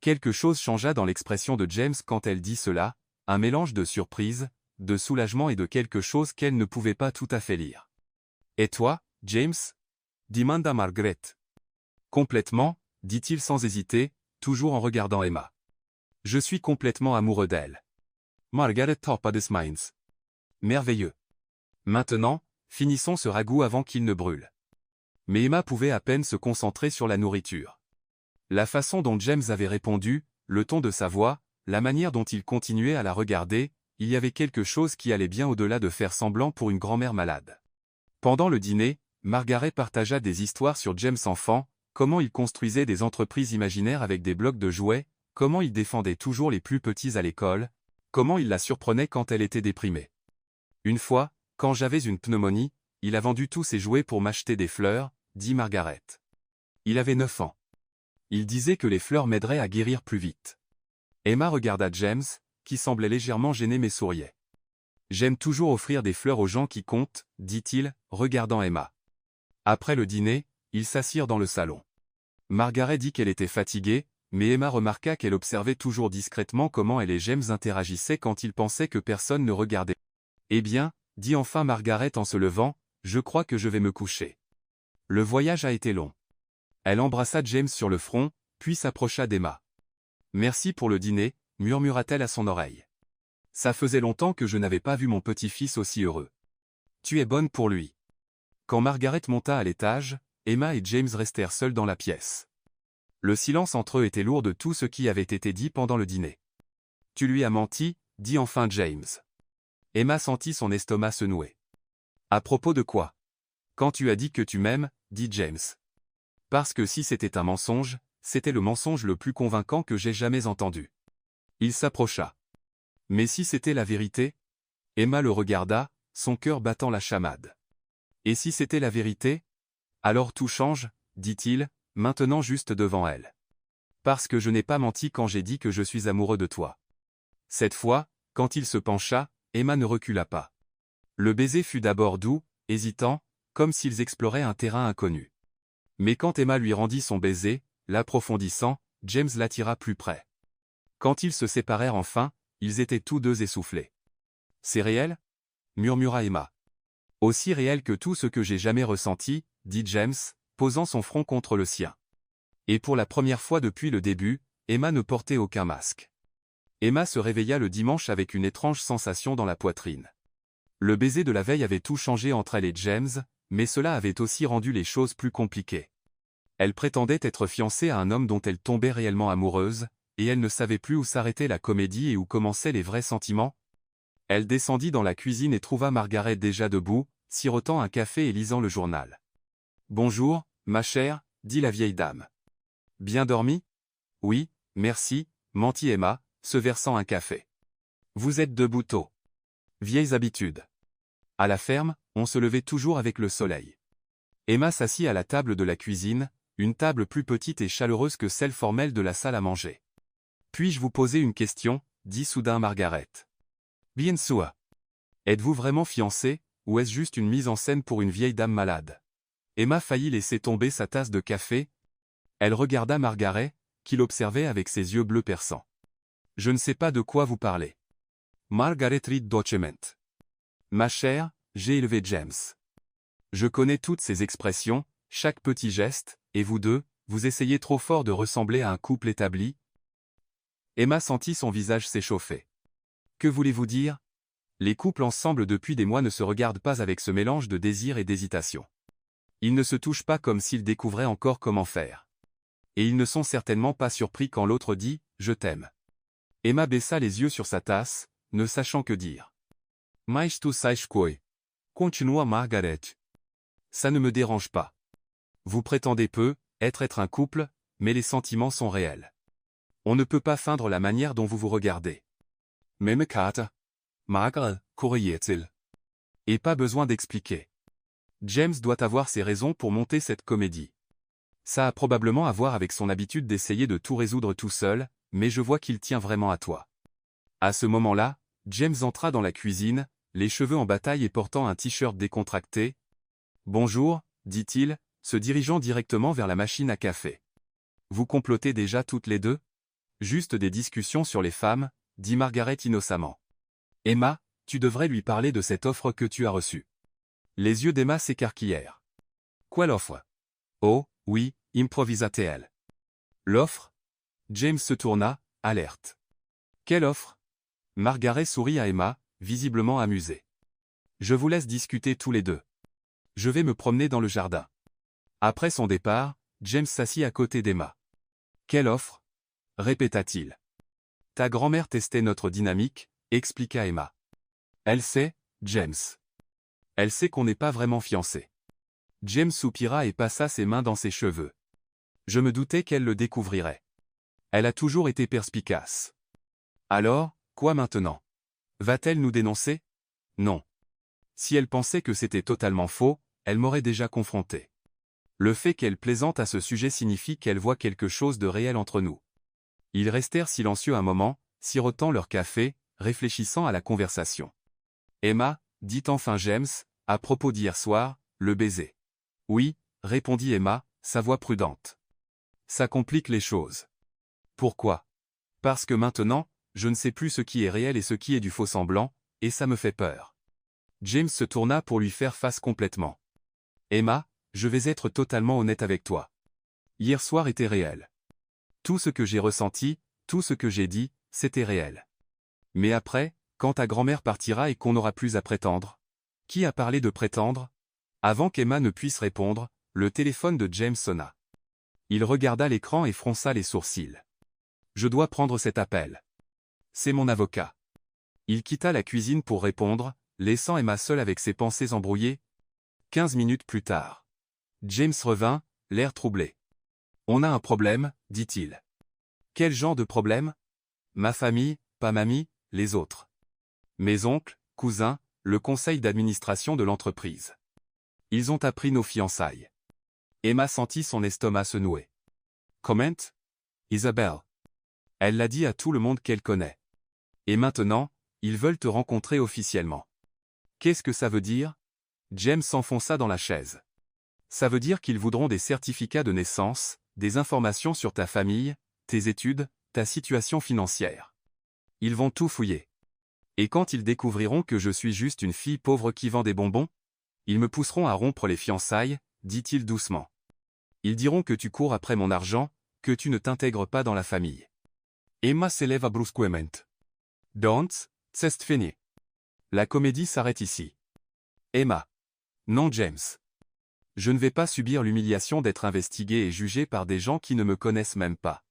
Quelque chose changea dans l'expression de James quand elle dit cela, un mélange de surprise, de soulagement et de quelque chose qu'elle ne pouvait pas tout à fait lire. Et toi, James? Demanda Margaret. Complètement, dit-il sans hésiter, toujours en regardant Emma. Je suis complètement amoureux d'elle. Margaret top des minds. Merveilleux. Maintenant, finissons ce ragoût avant qu'il ne brûle. Mais Emma pouvait à peine se concentrer sur la nourriture. La façon dont James avait répondu, le ton de sa voix, la manière dont il continuait à la regarder, il y avait quelque chose qui allait bien au-delà de faire semblant pour une grand-mère malade. Pendant le dîner, Margaret partagea des histoires sur James enfant, comment il construisait des entreprises imaginaires avec des blocs de jouets, comment il défendait toujours les plus petits à l'école, comment il la surprenait quand elle était déprimée. Une fois, quand j'avais une pneumonie, il a vendu tous ses jouets pour m'acheter des fleurs, dit Margaret. Il avait 9 ans. Il disait que les fleurs m'aideraient à guérir plus vite. Emma regarda James, qui semblait légèrement gêné mais souriait. J'aime toujours offrir des fleurs aux gens qui comptent, dit-il, regardant Emma. Après le dîner, ils s'assirent dans le salon. Margaret dit qu'elle était fatiguée, mais Emma remarqua qu'elle observait toujours discrètement comment elle et James interagissaient quand ils pensaient que personne ne regardait. Eh bien, dit enfin Margaret en se levant, je crois que je vais me coucher. Le voyage a été long. Elle embrassa James sur le front, puis s'approcha d'Emma. Merci pour le dîner, murmura-t-elle à son oreille. Ça faisait longtemps que je n'avais pas vu mon petit-fils aussi heureux. Tu es bonne pour lui. Quand Margaret monta à l'étage, Emma et James restèrent seuls dans la pièce. Le silence entre eux était lourd de tout ce qui avait été dit pendant le dîner. Tu lui as menti, dit enfin James. Emma sentit son estomac se nouer. À propos de quoi? Quand tu as dit que tu m'aimes, dit James. Parce que si c'était un mensonge, c'était le mensonge le plus convaincant que j'ai jamais entendu. Il s'approcha. Mais si c'était la vérité? Emma le regarda, son cœur battant la chamade. Et si c'était la vérité? Alors tout change, dit-il, maintenant juste devant elle. Parce que je n'ai pas menti quand j'ai dit que je suis amoureux de toi. Cette fois, quand il se pencha, Emma ne recula pas. Le baiser fut d'abord doux, hésitant, comme s'ils exploraient un terrain inconnu. Mais quand Emma lui rendit son baiser, l'approfondissant, James l'attira plus près. Quand ils se séparèrent enfin, ils étaient tous deux essoufflés. « C'est réel » murmura Emma. « Aussi réel que tout ce que j'ai jamais ressenti » dit James, posant son front contre le sien. Et pour la première fois depuis le début, Emma ne portait aucun masque. Emma se réveilla le dimanche avec une étrange sensation dans la poitrine. Le baiser de la veille avait tout changé entre elle et James, mais cela avait aussi rendu les choses plus compliquées. Elle prétendait être fiancée à un homme dont elle tombait réellement amoureuse, et elle ne savait plus où s'arrêtait la comédie et où commençaient les vrais sentiments. Elle descendit dans la cuisine et trouva Margaret déjà debout, sirotant un café et lisant le journal. « Bonjour, ma chère, » dit la vieille dame. « Bien dormi ? » « Oui, merci, » mentit Emma, se versant un café. « Vous êtes debout tôt. » Vieilles habitudes. À la ferme, on se levait toujours avec le soleil. Emma s'assit à la table de la cuisine, une table plus petite et chaleureuse que celle formelle de la salle à manger. « Puis-je vous poser une question » dit soudain Margaret. « Bien sûr. Êtes-vous vraiment fiancée, ou est-ce juste une mise en scène pour une vieille dame malade ?» Emma faillit laisser tomber sa tasse de café. Elle regarda Margaret, qui l'observait avec ses yeux bleus perçants. « Je ne sais pas de quoi vous parlez. » Margaret rit dolcement. « Ma chère, j'ai élevé James. Je connais toutes ces expressions, chaque petit geste, et vous deux, vous essayez trop fort de ressembler à un couple établi. » Emma sentit son visage s'échauffer. « Que voulez-vous dire ? Les couples ensemble depuis des mois ne se regardent pas avec ce mélange de désir et d'hésitation. Ils ne se touchent pas comme s'ils découvraient encore comment faire. Et ils ne sont certainement pas surpris quand l'autre dit « je t'aime ». Emma baissa les yeux sur sa tasse, ne sachant que dire. « Mais tu sais quoi » continua Margaret. « Ça ne me dérange pas. Vous prétendez peu, être un couple, mais les sentiments sont réels. On ne peut pas feindre la manière dont vous vous regardez. » Même Kate. Margaret, courriait-il. Et pas besoin d'expliquer. James doit avoir ses raisons pour monter cette comédie. Ça a probablement à voir avec son habitude d'essayer de tout résoudre tout seul, mais je vois qu'il tient vraiment à toi. À ce moment-là, James entra dans la cuisine, les cheveux en bataille et portant un t-shirt décontracté. « Bonjour » dit-il, se dirigeant directement vers la machine à café. « Vous complotez déjà toutes les deux ? » « Juste des discussions sur les femmes » dit Margaret innocemment. « Emma, tu devrais lui parler de cette offre que tu as reçue. » Les yeux d'Emma s'écarquillèrent. « Quoi l'offre ? » « Oh, oui, improvisa-t-elle. »« L'offre ?» James se tourna, alerte. « Quelle offre ?» Margaret sourit à Emma, visiblement amusée. « Je vous laisse discuter tous les deux. Je vais me promener dans le jardin. » Après son départ, James s'assit à côté d'Emma. « Quelle offre ?» répéta-t-il. « Ta grand-mère testait notre dynamique, » expliqua Emma. « Elle sait, James. Elle sait qu'on n'est pas vraiment fiancés. » James soupira et passa ses mains dans ses cheveux. « Je me doutais qu'elle le découvrirait. Elle a toujours été perspicace. » « Alors, quoi maintenant ? Va-t-elle nous dénoncer ? » ?»« Non. Si elle pensait que c'était totalement faux, elle m'aurait déjà confronté. Le fait qu'elle plaisante à ce sujet signifie qu'elle voit quelque chose de réel entre nous. » Ils restèrent silencieux un moment, sirotant leur café, réfléchissant à la conversation. « Emma, dit enfin James, à propos d'hier soir, le baiser. »« Oui, » répondit Emma, sa voix prudente. « Ça complique les choses. »« Pourquoi ? » ?»« Parce que maintenant, je ne sais plus ce qui est réel et ce qui est du faux-semblant, et ça me fait peur. » James se tourna pour lui faire face complètement. « Emma, je vais être totalement honnête avec toi. Hier soir était réel. Tout ce que j'ai ressenti, tout ce que j'ai dit, c'était réel. Mais après, quand ta grand-mère partira et qu'on n'aura plus à prétendre. » « Qui a parlé de prétendre ?» Avant qu'Emma ne puisse répondre, le téléphone de James sonna. Il regarda l'écran et fronça les sourcils. « Je dois prendre cet appel. C'est mon avocat. » Il quitta la cuisine pour répondre, laissant Emma seule avec ses pensées embrouillées. 15 minutes plus tard. James revint, l'air troublé. « On a un problème, dit-il. »« Quel genre de problème ? » ?»« Ma famille, pas mamie, les autres. Mes oncles, cousins, le conseil d'administration de l'entreprise. Ils ont appris nos fiançailles. » Emma sentit son estomac se nouer. « Comment ? Isabelle. Elle l'a dit à tout le monde qu'elle connaît. Et maintenant, ils veulent te rencontrer officiellement. Qu'est-ce que ça veut dire ? James s'enfonça dans la chaise. Ça veut dire qu'ils voudront des certificats de naissance, des informations sur ta famille, tes études, ta situation financière. Ils vont tout fouiller. Et quand ils découvriront que je suis juste une fille pauvre qui vend des bonbons, ils me pousseront à rompre les fiançailles, dit-il doucement. Ils diront que tu cours après mon argent, que tu ne t'intègres pas dans la famille. Emma s'élève brusquement. Don't, c'est fini. La comédie s'arrête ici. Emma. Non James. Je ne vais pas subir l'humiliation d'être investigué et jugé par des gens qui ne me connaissent même pas.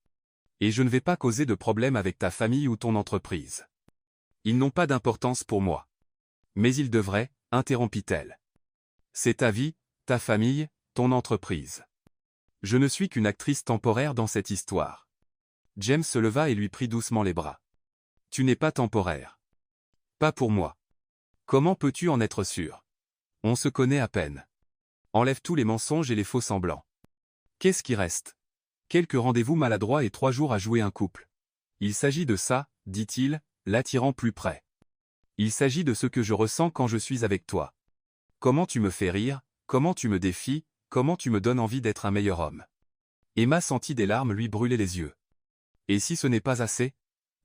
Et je ne vais pas causer de problème avec ta famille ou ton entreprise. Ils n'ont pas d'importance pour moi. Mais ils devraient, interrompit-elle. C'est ta vie, ta famille, ton entreprise. Je ne suis qu'une actrice temporaire dans cette histoire. James se leva et lui prit doucement les bras. Tu n'es pas temporaire. Pas pour moi. Comment peux-tu en être sûr? On se connaît à peine. Enlève tous les mensonges et les faux semblants. Qu'est-ce qui reste? Quelques rendez-vous maladroits et 3 jours à jouer un couple. Il s'agit de ça, dit-il, l'attirant plus près. Il s'agit de ce que je ressens quand je suis avec toi. Comment tu me fais rire, comment tu me défies, comment tu me donnes envie d'être un meilleur homme. Emma sentit des larmes lui brûler les yeux. Et si ce n'est pas assez?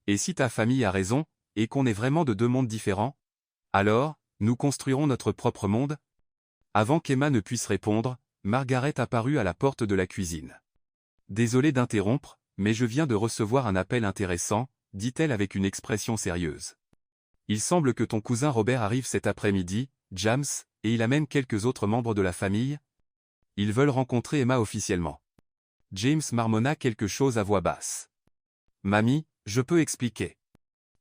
Et si ta famille a raison, et qu'on est vraiment de 2 mondes différents? Alors, nous construirons notre propre monde? Avant qu'Emma ne puisse répondre, Margaret apparut à la porte de la cuisine. Désolée d'interrompre, mais je viens de recevoir un appel intéressant, dit-elle avec une expression sérieuse. Il semble que ton cousin Robert arrive cet après-midi, James, et il amène quelques autres membres de la famille. Ils veulent rencontrer Emma officiellement. James marmonna quelque chose à voix basse. Mamie, je peux expliquer.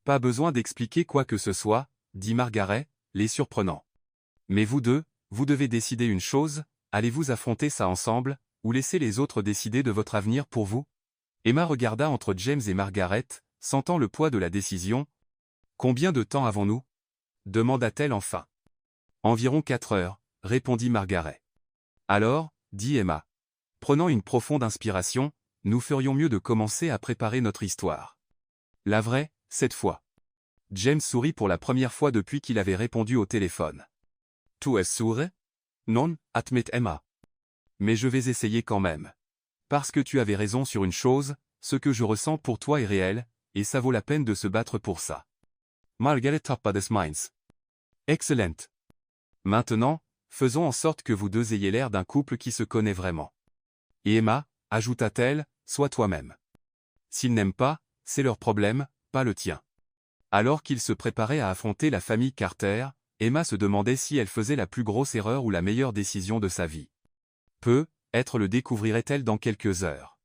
Pas besoin d'expliquer quoi que ce soit, dit Margaret, les surprenant. Mais vous deux, vous devez décider une chose, allez-vous affronter ça ensemble, ou laisser les autres décider de votre avenir pour vous? Emma regarda entre James et Margaret, sentant le poids de la décision. Combien de temps avons-nous? Demanda-t-elle enfin. Environ 4 heures, répondit Margaret. Alors, dit Emma. Prenant une profonde inspiration, nous ferions mieux de commencer à préparer notre histoire. La vraie, cette fois. James sourit pour la première fois depuis qu'il avait répondu au téléphone. Tu es sûr? Non, admet Emma. Mais je vais essayer quand même. Parce que tu avais raison sur une chose, ce que je ressens pour toi est réel, et ça vaut la peine de se battre pour ça. Margaret Tappa des Minds. Excellent. Maintenant, faisons en sorte que vous deux ayez l'air d'un couple qui se connaît vraiment. Et Emma, ajouta-t-elle, sois toi-même. S'ils n'aiment pas, c'est leur problème, pas le tien. Alors qu'ils se préparaient à affronter la famille Carter, Emma se demandait si elle faisait la plus grosse erreur ou la meilleure décision de sa vie. Peut-être le découvrirait-elle dans quelques heures.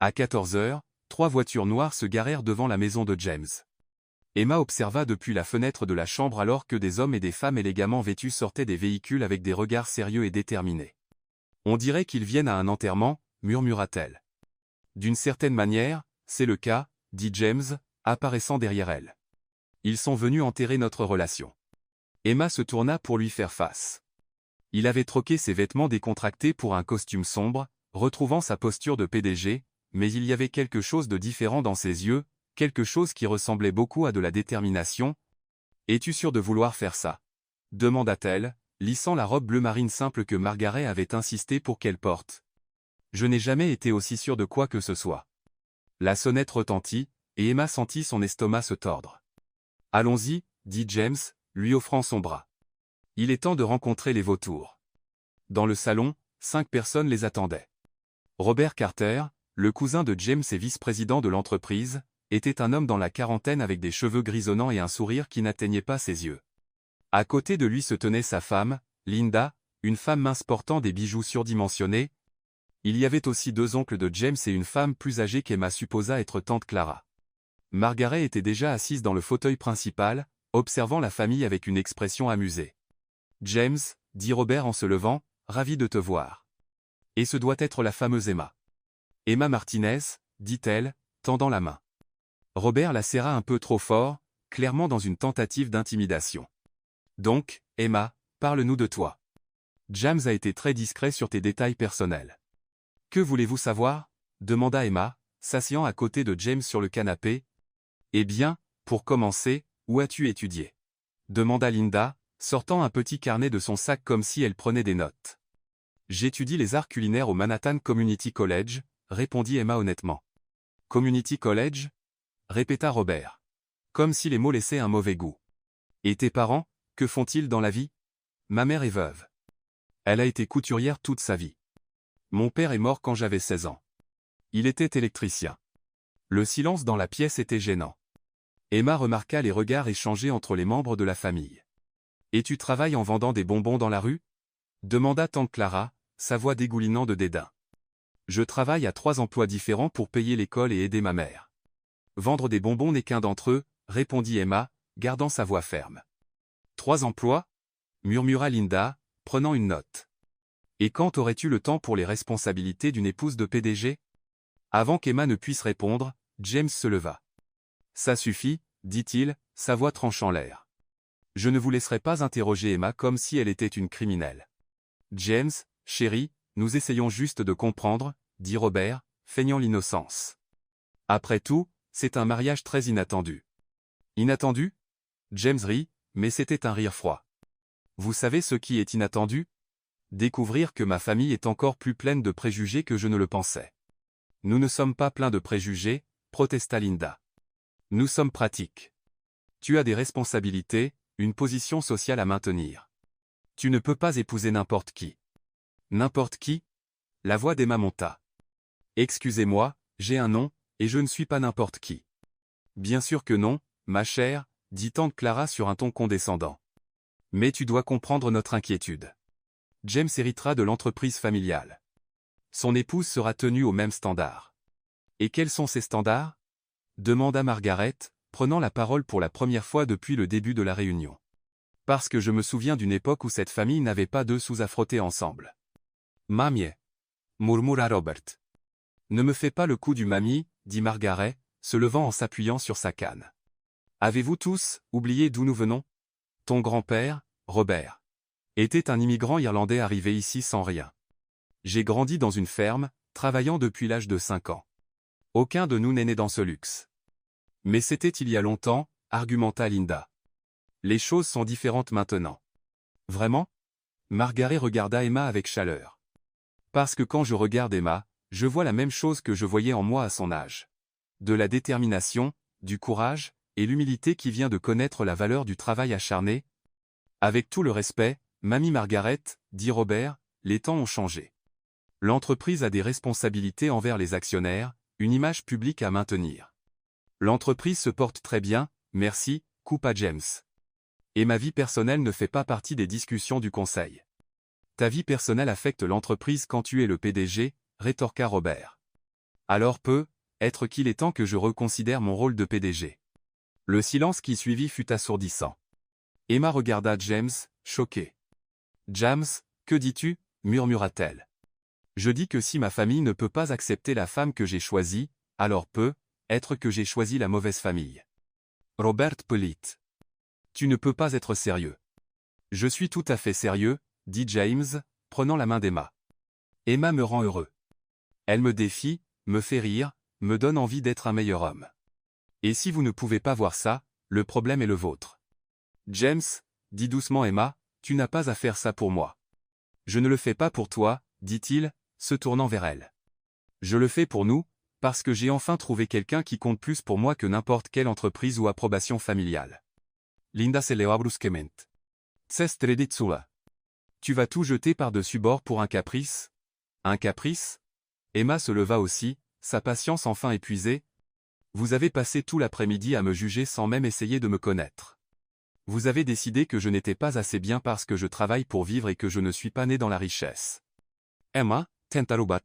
À 14 heures, 3 voitures noires se garèrent devant la maison de James. Emma observa depuis la fenêtre de la chambre alors que des hommes et des femmes élégamment vêtus sortaient des véhicules avec des regards sérieux et déterminés. On dirait qu'ils viennent à un enterrement, murmura-t-elle. D'une certaine manière, c'est le cas, dit James, apparaissant derrière elle. Ils sont venus enterrer notre relation. Emma se tourna pour lui faire face. Il avait troqué ses vêtements décontractés pour un costume sombre, retrouvant sa posture de PDG, mais il y avait quelque chose de différent dans ses yeux, quelque chose qui ressemblait beaucoup à de la détermination. « Es-tu sûr de vouloir faire ça ?» demanda-t-elle, lissant la robe bleu marine simple que Margaret avait insisté pour qu'elle porte. « Je n'ai jamais été aussi sûr de quoi que ce soit. » La sonnette retentit, et Emma sentit son estomac se tordre. « Allons-y, dit James, lui offrant son bras. Il est temps de rencontrer les vautours. Dans le salon, 5 personnes les attendaient. Robert Carter, le cousin de James et vice-président de l'entreprise, était un homme dans la quarantaine avec des cheveux grisonnants et un sourire qui n'atteignait pas ses yeux. À côté de lui se tenait sa femme, Linda, une femme mince portant des bijoux surdimensionnés. Il y avait aussi 2 oncles de James et une femme plus âgée qu'Emma supposa être tante Clara. Margaret était déjà assise dans le fauteuil principal, observant la famille avec une expression amusée. « James, dit Robert en se levant, ravi de te voir. Et ce doit être la fameuse Emma. »« Emma Martinez, dit-elle, tendant la main. Robert la serra un peu trop fort, clairement dans une tentative d'intimidation. « Donc, Emma, parle-nous de toi. » James a été très discret sur tes détails personnels. « Que voulez-vous savoir ?» demanda Emma, s'asseyant à côté de James sur le canapé. « Eh bien, pour commencer, où as-tu étudié ?» demanda Linda, sortant un petit carnet de son sac comme si elle prenait des notes. J'étudie les arts culinaires au Manhattan Community College, répondit Emma honnêtement. Community College? Répéta Robert. Comme si les mots laissaient un mauvais goût. Et tes parents, que font-ils dans la vie? Ma mère est veuve. Elle a été couturière toute sa vie. Mon père est mort quand j'avais 16 ans. Il était électricien. Le silence dans la pièce était gênant. Emma remarqua les regards échangés entre les membres de la famille. Et tu travailles en vendant des bonbons dans la rue? Demanda tante Clara, sa voix dégoulinant de dédain. Je travaille à 3 emplois différents pour payer l'école et aider ma mère. Vendre des bonbons n'est qu'un d'entre eux, répondit Emma, gardant sa voix ferme. 3 emplois? Murmura Linda, prenant une note. Et quand aurais-tu le temps pour les responsabilités d'une épouse de PDG? Avant qu'Emma ne puisse répondre, James se leva. Ça suffit, dit-il, sa voix tranchant l'air. Je ne vous laisserai pas interroger Emma comme si elle était une criminelle. James, chéri, nous essayons juste de comprendre, dit Robert, feignant l'innocence. Après tout, c'est un mariage très inattendu. Inattendu? James rit, mais c'était un rire froid. Vous savez ce qui est inattendu? Découvrir que ma famille est encore plus pleine de préjugés que je ne le pensais. Nous ne sommes pas pleins de préjugés, protesta Linda. Nous sommes pratiques. Tu as des responsabilités, une position sociale à maintenir. Tu ne peux pas épouser n'importe qui. N'importe qui? La voix d'Emma monta. Excusez-moi, j'ai un nom, et je ne suis pas n'importe qui. Bien sûr que non, ma chère, dit tante Clara sur un ton condescendant. Mais tu dois comprendre notre inquiétude. James héritera de l'entreprise familiale. Son épouse sera tenue aux mêmes standards. Et quels sont ces standards? Demanda Margaret, prenant la parole pour la première fois depuis le début de la réunion. Parce que je me souviens d'une époque où cette famille n'avait pas d'œufs sous à frotter ensemble. Mamie, murmura Robert. Ne me fais pas le coup du mamie, dit Margaret, se levant en s'appuyant sur sa canne. Avez-vous tous oublié d'où nous venons? Ton grand-père, Robert, était un immigrant irlandais arrivé ici sans rien. J'ai grandi dans une ferme, travaillant depuis l'âge de 5 ans. Aucun de nous n'est né dans ce luxe. Mais c'était il y a longtemps, argumenta Linda. Les choses sont différentes maintenant. Vraiment? Margaret regarda Emma avec chaleur. Parce que quand je regarde Emma, je vois la même chose que je voyais en moi à son âge. De la détermination, du courage, et l'humilité qui vient de connaître la valeur du travail acharné. Avec tout le respect, Mamie Margaret, dit Robert, les temps ont changé. L'entreprise a des responsabilités envers les actionnaires, une image publique à maintenir. L'entreprise se porte très bien, merci, coupa James. Et ma vie personnelle ne fait pas partie des discussions du conseil. Ta vie personnelle affecte l'entreprise quand tu es le PDG, rétorqua Robert. Alors être qu'il est temps que je reconsidère mon rôle de PDG. Le silence qui suivit fut assourdissant. Emma regarda James, choquée. James, que dis-tu? Murmura-t-elle. Je dis que si ma famille ne peut pas accepter la femme que j'ai choisie, alors être que j'ai choisi la mauvaise famille. Robert Pollitt. Tu ne peux pas être sérieux. Je suis tout à fait sérieux, dit James, prenant la main d'Emma. Emma me rend heureux. Elle me défie, me fait rire, me donne envie d'être un meilleur homme. Et si vous ne pouvez pas voir ça, le problème est le vôtre. James, dit doucement Emma, tu n'as pas à faire ça pour moi. Je ne le fais pas pour toi, dit-il, se tournant vers elle. Je le fais pour nous, parce que j'ai enfin trouvé quelqu'un qui compte plus pour moi que n'importe quelle entreprise ou approbation familiale. Linda se leva brusquement. Tsestreditsula. Tu vas tout jeter par-dessus bord pour un caprice? Un caprice? Emma se leva aussi, sa patience enfin épuisée. Vous avez passé tout l'après-midi à me juger sans même essayer de me connaître. Vous avez décidé que je n'étais pas assez bien parce que je travaille pour vivre et que je ne suis pas né dans la richesse. Emma, tentarubat.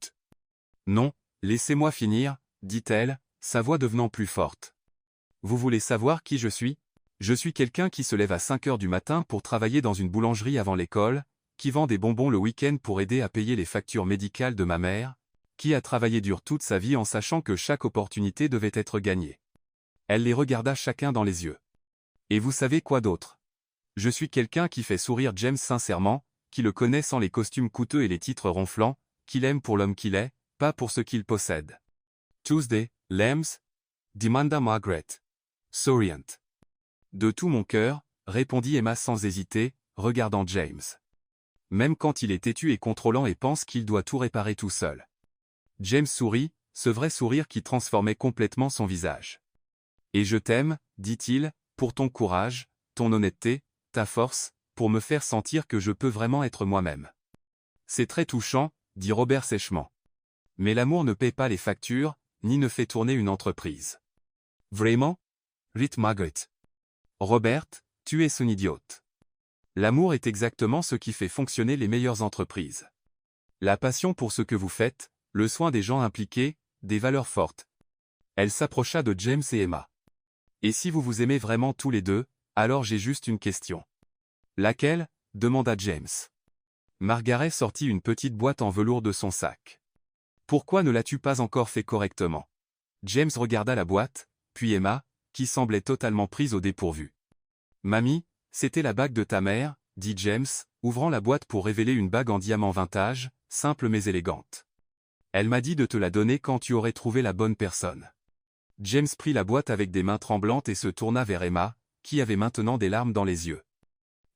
Non, laissez-moi finir, dit-elle, sa voix devenant plus forte. Vous voulez savoir qui je suis? Je suis quelqu'un qui se lève à 5 heures du matin pour travailler dans une boulangerie avant l'école, qui vend des bonbons le week-end pour aider à payer les factures médicales de ma mère, qui a travaillé dur toute sa vie en sachant que chaque opportunité devait être gagnée. Elle les regarda chacun dans les yeux. Et vous savez quoi d'autre? Je suis quelqu'un qui fait sourire James sincèrement, qui le connaît sans les costumes coûteux et les titres ronflants, qu'il aime pour l'homme qu'il est, pas pour ce qu'il possède. Tuesday, Lambs? Demanda Margaret. Souriant. De tout mon cœur, répondit Emma sans hésiter, regardant James. Même quand il est têtu et contrôlant et pense qu'il doit tout réparer tout seul. James sourit, ce vrai sourire qui transformait complètement son visage. « Et je t'aime, dit-il, pour ton courage, ton honnêteté, ta force, pour me faire sentir que je peux vraiment être moi-même. » C'est très touchant, dit Robert sèchement. Mais l'amour ne paie pas les factures, ni ne fait tourner une entreprise. Vraiment? Rit Margaret. Robert, tu es son idiote. L'amour est exactement ce qui fait fonctionner les meilleures entreprises. La passion pour ce que vous faites, le soin des gens impliqués, des valeurs fortes. Elle s'approcha de James et Emma. Et si vous vous aimez vraiment tous les deux, alors j'ai juste une question. Laquelle? Demanda James. Margaret sortit une petite boîte en velours de son sac. Pourquoi ne l'as-tu pas encore fait correctement? James regarda la boîte, puis Emma, qui semblait totalement prise au dépourvu. Mamie, c'était la bague de ta mère, dit James, ouvrant la boîte pour révéler une bague en diamant vintage, simple mais élégante. Elle m'a dit de te la donner quand tu aurais trouvé la bonne personne. James prit la boîte avec des mains tremblantes et se tourna vers Emma, qui avait maintenant des larmes dans les yeux.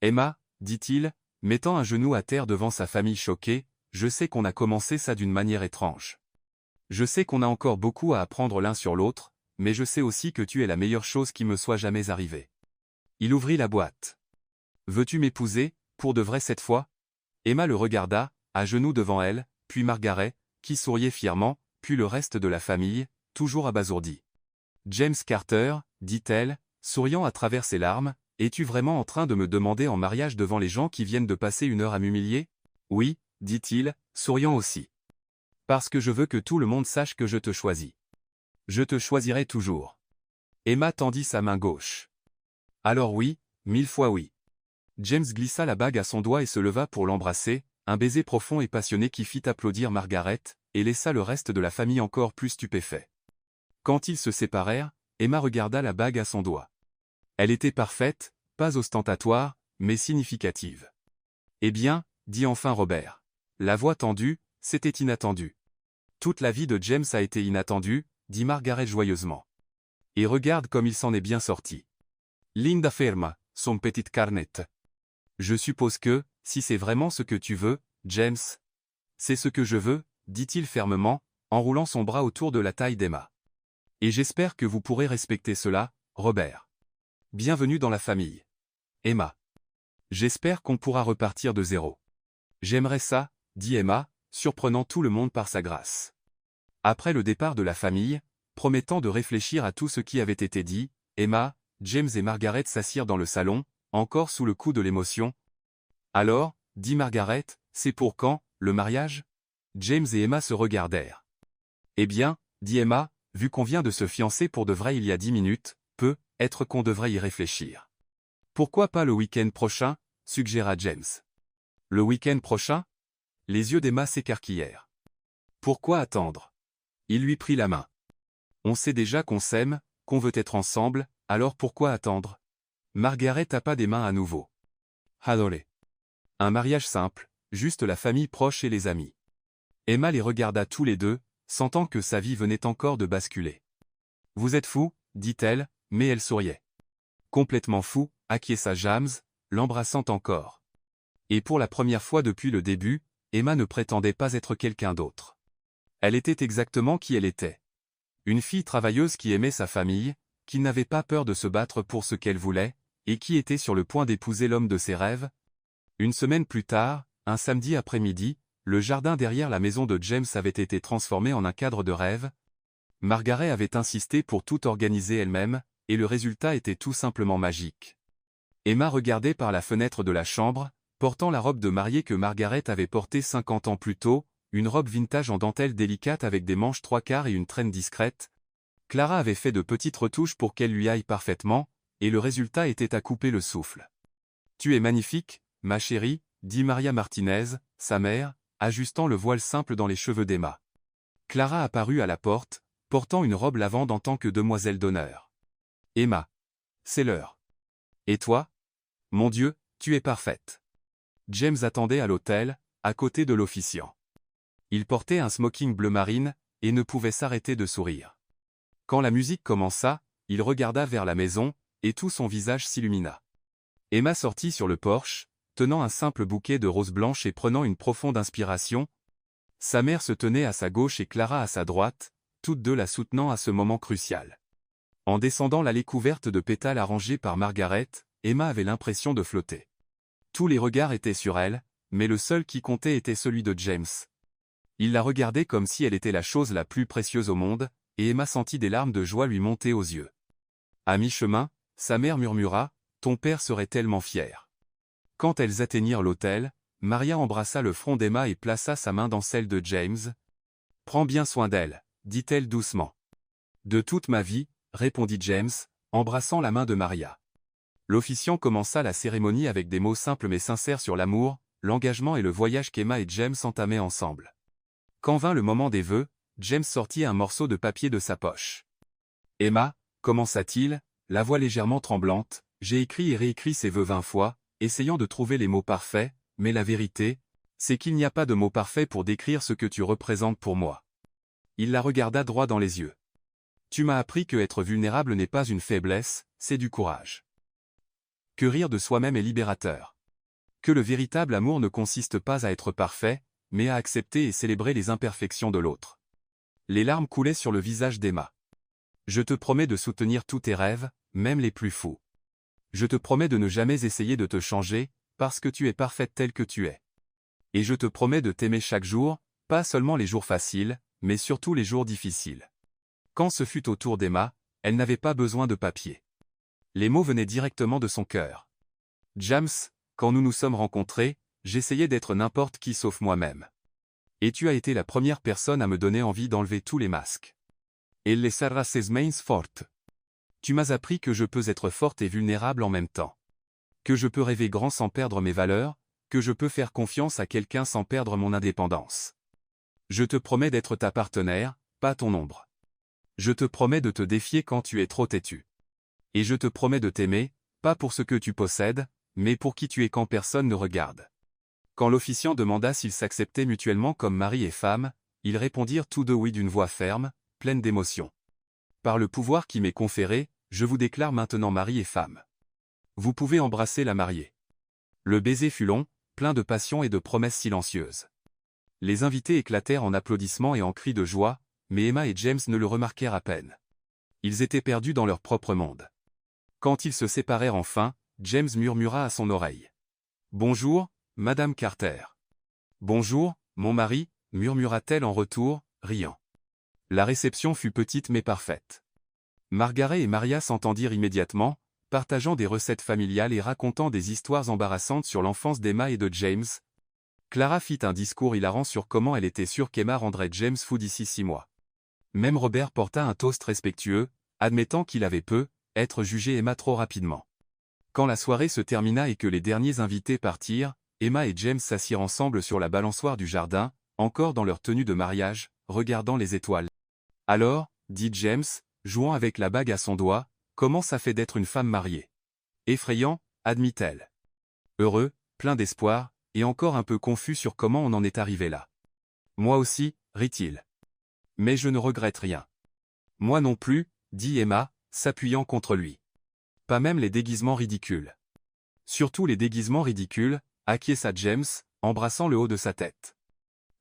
Emma, dit-il, mettant un genou à terre devant sa famille choquée, je sais qu'on a commencé ça d'une manière étrange. Je sais qu'on a encore beaucoup à apprendre l'un sur l'autre, mais je sais aussi que tu es la meilleure chose qui me soit jamais arrivée. Il ouvrit la boîte. Veux-tu m'épouser, pour de vrai cette fois? Emma le regarda, à genoux devant elle, puis Margaret, qui souriait fièrement, puis le reste de la famille, toujours abasourdi. James Carter, dit-elle, souriant à travers ses larmes, es-tu vraiment en train de me demander en mariage devant les gens qui viennent de passer une heure à m'humilier? Oui, dit-il, souriant aussi. Parce que je veux que tout le monde sache que je te choisis. Je te choisirai toujours. Emma tendit sa main gauche. Alors oui, 1000 fois oui. James glissa la bague à son doigt et se leva pour l'embrasser, un baiser profond et passionné qui fit applaudir Margaret, et laissa le reste de la famille encore plus stupéfait. Quand ils se séparèrent, Emma regarda la bague à son doigt. Elle était parfaite, pas ostentatoire, mais significative. Eh bien, dit enfin Robert. La voix tendue, c'était inattendu. Toute la vie de James a été inattendue, dit Margaret joyeusement. Et regarde comme il s'en est bien sorti. Linda ferma, son petite carnette. Je suppose que, si c'est vraiment ce que tu veux, James. C'est ce que je veux, dit-il fermement, enroulant son bras autour de la taille d'Emma. Et j'espère que vous pourrez respecter cela, Robert. Bienvenue dans la famille. Emma. J'espère qu'on pourra repartir de zéro. J'aimerais ça, dit Emma, surprenant tout le monde par sa grâce. Après le départ de la famille, promettant de réfléchir à tout ce qui avait été dit, Emma, James et Margaret s'assirent dans le salon, encore sous le coup de l'émotion. Alors, dit Margaret, c'est pour quand, le mariage? James et Emma se regardèrent. Eh bien, dit Emma, vu qu'on vient de se fiancer pour de vrai il y a 10 minutes, peut-être qu'on devrait y réfléchir. Pourquoi pas le week-end prochain, suggéra James. Le week-end prochain? Les yeux d'Emma s'écarquillèrent. Pourquoi attendre? Il lui prit la main. On sait déjà qu'on s'aime, qu'on veut être ensemble, alors pourquoi attendre? Margaret tapa des mains à nouveau. Adoré. Un mariage simple, juste la famille proche et les amis. Emma les regarda tous les deux, sentant que sa vie venait encore de basculer. Vous êtes fou, dit-elle, mais elle souriait. Complètement fou, acquiesça James, l'embrassant encore. Et pour la première fois depuis le début, Emma ne prétendait pas être quelqu'un d'autre. Elle était exactement qui elle était. Une fille travailleuse qui aimait sa famille, qui n'avait pas peur de se battre pour ce qu'elle voulait, et qui était sur le point d'épouser l'homme de ses rêves. Une semaine plus tard, un samedi après-midi, le jardin derrière la maison de James avait été transformé en un cadre de rêve. Margaret avait insisté pour tout organiser elle-même, et le résultat était tout simplement magique. Emma regardait par la fenêtre de la chambre, portant la robe de mariée que Margaret avait portée 50 ans plus tôt, une robe vintage en dentelle délicate avec des manches 3/4 et une traîne discrète. Clara avait fait de petites retouches pour qu'elle lui aille parfaitement, et le résultat était à couper le souffle. « Tu es magnifique, ma chérie, dit Maria Martinez, sa mère, ajustant le voile simple dans les cheveux d'Emma. Clara apparut à la porte, portant une robe lavande en tant que demoiselle d'honneur. Emma. C'est l'heure. Et toi? Mon Dieu, tu es parfaite. James attendait à l'hôtel, à côté de l'officiant. Il portait un smoking bleu marine, et ne pouvait s'arrêter de sourire. Quand la musique commença, il regarda vers la maison, et tout son visage s'illumina. Emma sortit sur le porche, tenant un simple bouquet de roses blanches et prenant une profonde inspiration. Sa mère se tenait à sa gauche et Clara à sa droite, toutes deux la soutenant à ce moment crucial. En descendant l'allée couverte de pétales arrangés par Margaret, Emma avait l'impression de flotter. Tous les regards étaient sur elle, mais le seul qui comptait était celui de James. Il la regardait comme si elle était la chose la plus précieuse au monde, et Emma sentit des larmes de joie lui monter aux yeux. À mi-chemin, sa mère murmura « Ton père serait tellement fier ». Quand elles atteignirent l'hôtel, Maria embrassa le front d'Emma et plaça sa main dans celle de James. « Prends bien soin d'elle, dit-elle doucement. »« De toute ma vie, » répondit James, embrassant la main de Maria. L'officiant commença la cérémonie avec des mots simples mais sincères sur l'amour, l'engagement et le voyage qu'Emma et James entamaient ensemble. Quand vint le moment des vœux, James sortit un morceau de papier de sa poche. « Emma, commença-t-il, la voix légèrement tremblante, j'ai écrit et réécrit ces vœux 20 fois, essayant de trouver les mots parfaits, mais la vérité, c'est qu'il n'y a pas de mots parfaits pour décrire ce que tu représentes pour moi. » Il la regarda droit dans les yeux. « Tu m'as appris que être vulnérable n'est pas une faiblesse, c'est du courage. Que rire de soi-même est libérateur. Que le véritable amour ne consiste pas à être parfait, mais à accepter et célébrer les imperfections de l'autre. » Les larmes coulaient sur le visage d'Emma. « Je te promets de soutenir tous tes rêves, même les plus fous. Je te promets de ne jamais essayer de te changer, parce que tu es parfaite telle que tu es. Et je te promets de t'aimer chaque jour, pas seulement les jours faciles, mais surtout les jours difficiles. » Quand ce fut au tour d'Emma, elle n'avait pas besoin de papier. Les mots venaient directement de son cœur. « James, quand nous nous sommes rencontrés, j'essayais d'être n'importe qui sauf moi-même. Et tu as été la première personne à me donner envie d'enlever tous les masques. Et les sarras ses mains fortes. Tu m'as appris que je peux être forte et vulnérable en même temps. Que je peux rêver grand sans perdre mes valeurs, que je peux faire confiance à quelqu'un sans perdre mon indépendance. Je te promets d'être ta partenaire, pas ton ombre. Je te promets de te défier quand tu es trop têtu. Et je te promets de t'aimer, pas pour ce que tu possèdes, mais pour qui tu es quand personne ne regarde. » Quand l'officiant demanda s'ils s'acceptaient mutuellement comme mari et femme, ils répondirent tous deux oui d'une voix ferme, pleine d'émotion. « Par le pouvoir qui m'est conféré, je vous déclare maintenant mari et femme. Vous pouvez embrasser la mariée. » Le baiser fut long, plein de passion et de promesses silencieuses. Les invités éclatèrent en applaudissements et en cris de joie, mais Emma et James ne le remarquèrent à peine. Ils étaient perdus dans leur propre monde. Quand ils se séparèrent enfin, James murmura à son oreille. « Bonjour, Madame Carter. »« Bonjour, mon mari, » murmura-t-elle en retour, riant. La réception fut petite mais parfaite. Margaret et Maria s'entendirent immédiatement, partageant des recettes familiales et racontant des histoires embarrassantes sur l'enfance d'Emma et de James. Clara fit un discours hilarant sur comment elle était sûre qu'Emma rendrait James fou d'ici 6 mois. Même Robert porta un toast respectueux, admettant qu'il avait être jugé Emma trop rapidement. Quand la soirée se termina et que les derniers invités partirent, Emma et James s'assirent ensemble sur la balançoire du jardin, encore dans leur tenue de mariage, regardant les étoiles. « Alors, » dit James, jouant avec la bague à son doigt, « comment ça fait d'être une femme mariée ?»« Effrayant, » admit-elle. « Heureux, plein d'espoir, et encore un peu confus sur comment on en est arrivé là. »« Moi aussi, » rit-il. « Mais je ne regrette rien. »« Moi non plus, » dit Emma, s'appuyant contre lui. « Pas même les déguisements ridicules. »« Surtout les déguisements ridicules, » acquiesça James, embrassant le haut de sa tête.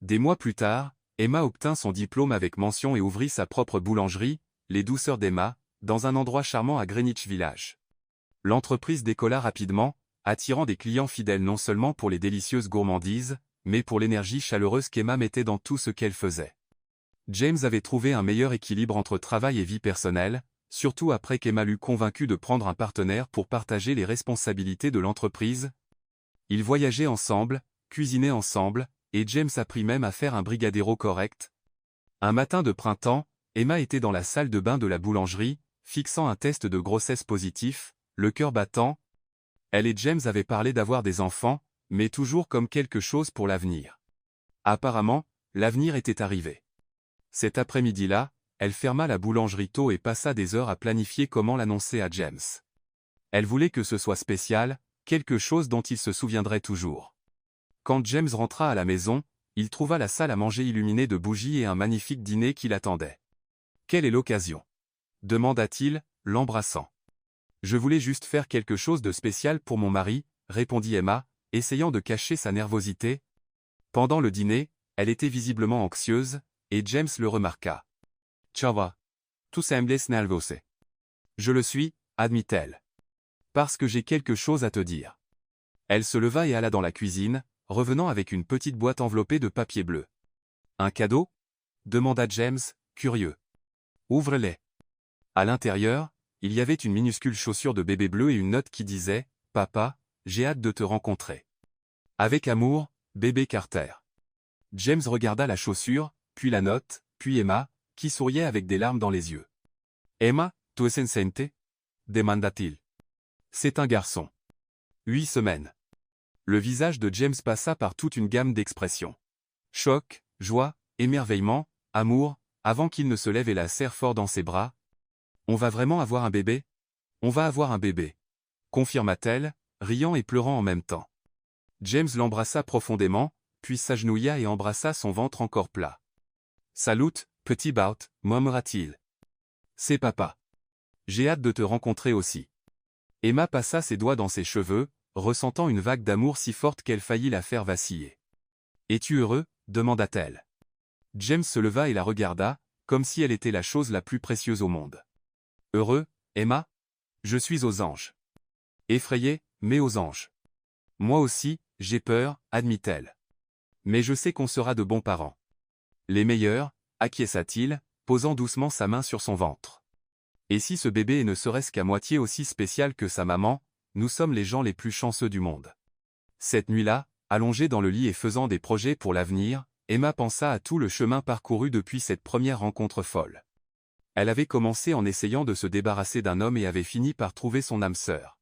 Des mois plus tard, Emma obtint son diplôme avec mention et ouvrit sa propre boulangerie, Les Douceurs d'Emma, dans un endroit charmant à Greenwich Village. L'entreprise décolla rapidement, attirant des clients fidèles non seulement pour les délicieuses gourmandises, mais pour l'énergie chaleureuse qu'Emma mettait dans tout ce qu'elle faisait. James avait trouvé un meilleur équilibre entre travail et vie personnelle, surtout après qu'Emma l'eut convaincu de prendre un partenaire pour partager les responsabilités de l'entreprise. Ils voyageaient ensemble, cuisinaient ensemble, et James apprit même à faire un brigadeiro correct. Un matin de printemps, Emma était dans la salle de bain de la boulangerie, fixant un test de grossesse positif, le cœur battant. Elle et James avaient parlé d'avoir des enfants, mais toujours comme quelque chose pour l'avenir. Apparemment, l'avenir était arrivé. Cet après-midi-là, elle ferma la boulangerie tôt et passa des heures à planifier comment l'annoncer à James. Elle voulait que ce soit spécial, quelque chose dont il se souviendrait toujours. Quand James rentra à la maison, il trouva la salle à manger illuminée de bougies et un magnifique dîner qui l'attendait. « Quelle est l'occasion ?» demanda-t-il, l'embrassant. « Je voulais juste faire quelque chose de spécial pour mon mari, » répondit Emma, essayant de cacher sa nervosité. Pendant le dîner, elle était visiblement anxieuse, et James le remarqua. Chava. Tu sembles nervose. Je le suis, admit-elle. Parce que j'ai quelque chose à te dire. Elle se leva et alla dans la cuisine, revenant avec une petite boîte enveloppée de papier bleu. Un cadeau? Demanda James, curieux. Ouvre-les. À l'intérieur, il y avait une minuscule chaussure de bébé bleu et une note qui disait « Papa, j'ai hâte de te rencontrer. Avec amour, bébé Carter. » James regarda la chaussure, puis la note, puis Emma, qui souriait avec des larmes dans les yeux. « Emma, tu es enceinte? » demanda-t-il. « C'est un garçon. 8 semaines. » Le visage de James passa par toute une gamme d'expressions. Choc, joie, émerveillement, amour, avant qu'il ne se lève et la serre fort dans ses bras. « On va vraiment avoir un bébé? On va avoir un bébé. » confirma-t-elle, riant et pleurant en même temps. James l'embrassa profondément, puis s'agenouilla et embrassa son ventre encore plat. « Salut, petit Bart, murmura-t-il. C'est papa. J'ai hâte de te rencontrer aussi. » Emma passa ses doigts dans ses cheveux, ressentant une vague d'amour si forte qu'elle faillit la faire vaciller. « Es-tu heureux? Demanda-t-elle. James se leva et la regarda, comme si elle était la chose la plus précieuse au monde. « Heureux, Emma? Je suis aux anges. » Effrayée, mais aux anges. « Moi aussi, j'ai peur, admit-elle. Mais je sais qu'on sera de bons parents. Les meilleurs, acquiesça-t-il, posant doucement sa main sur son ventre. Et si ce bébé est ne serait-ce qu'à moitié aussi spécial que sa maman, nous sommes les gens les plus chanceux du monde. » Cette nuit-là, allongée dans le lit et faisant des projets pour l'avenir, Emma pensa à tout le chemin parcouru depuis cette première rencontre folle. Elle avait commencé en essayant de se débarrasser d'un homme et avait fini par trouver son âme sœur.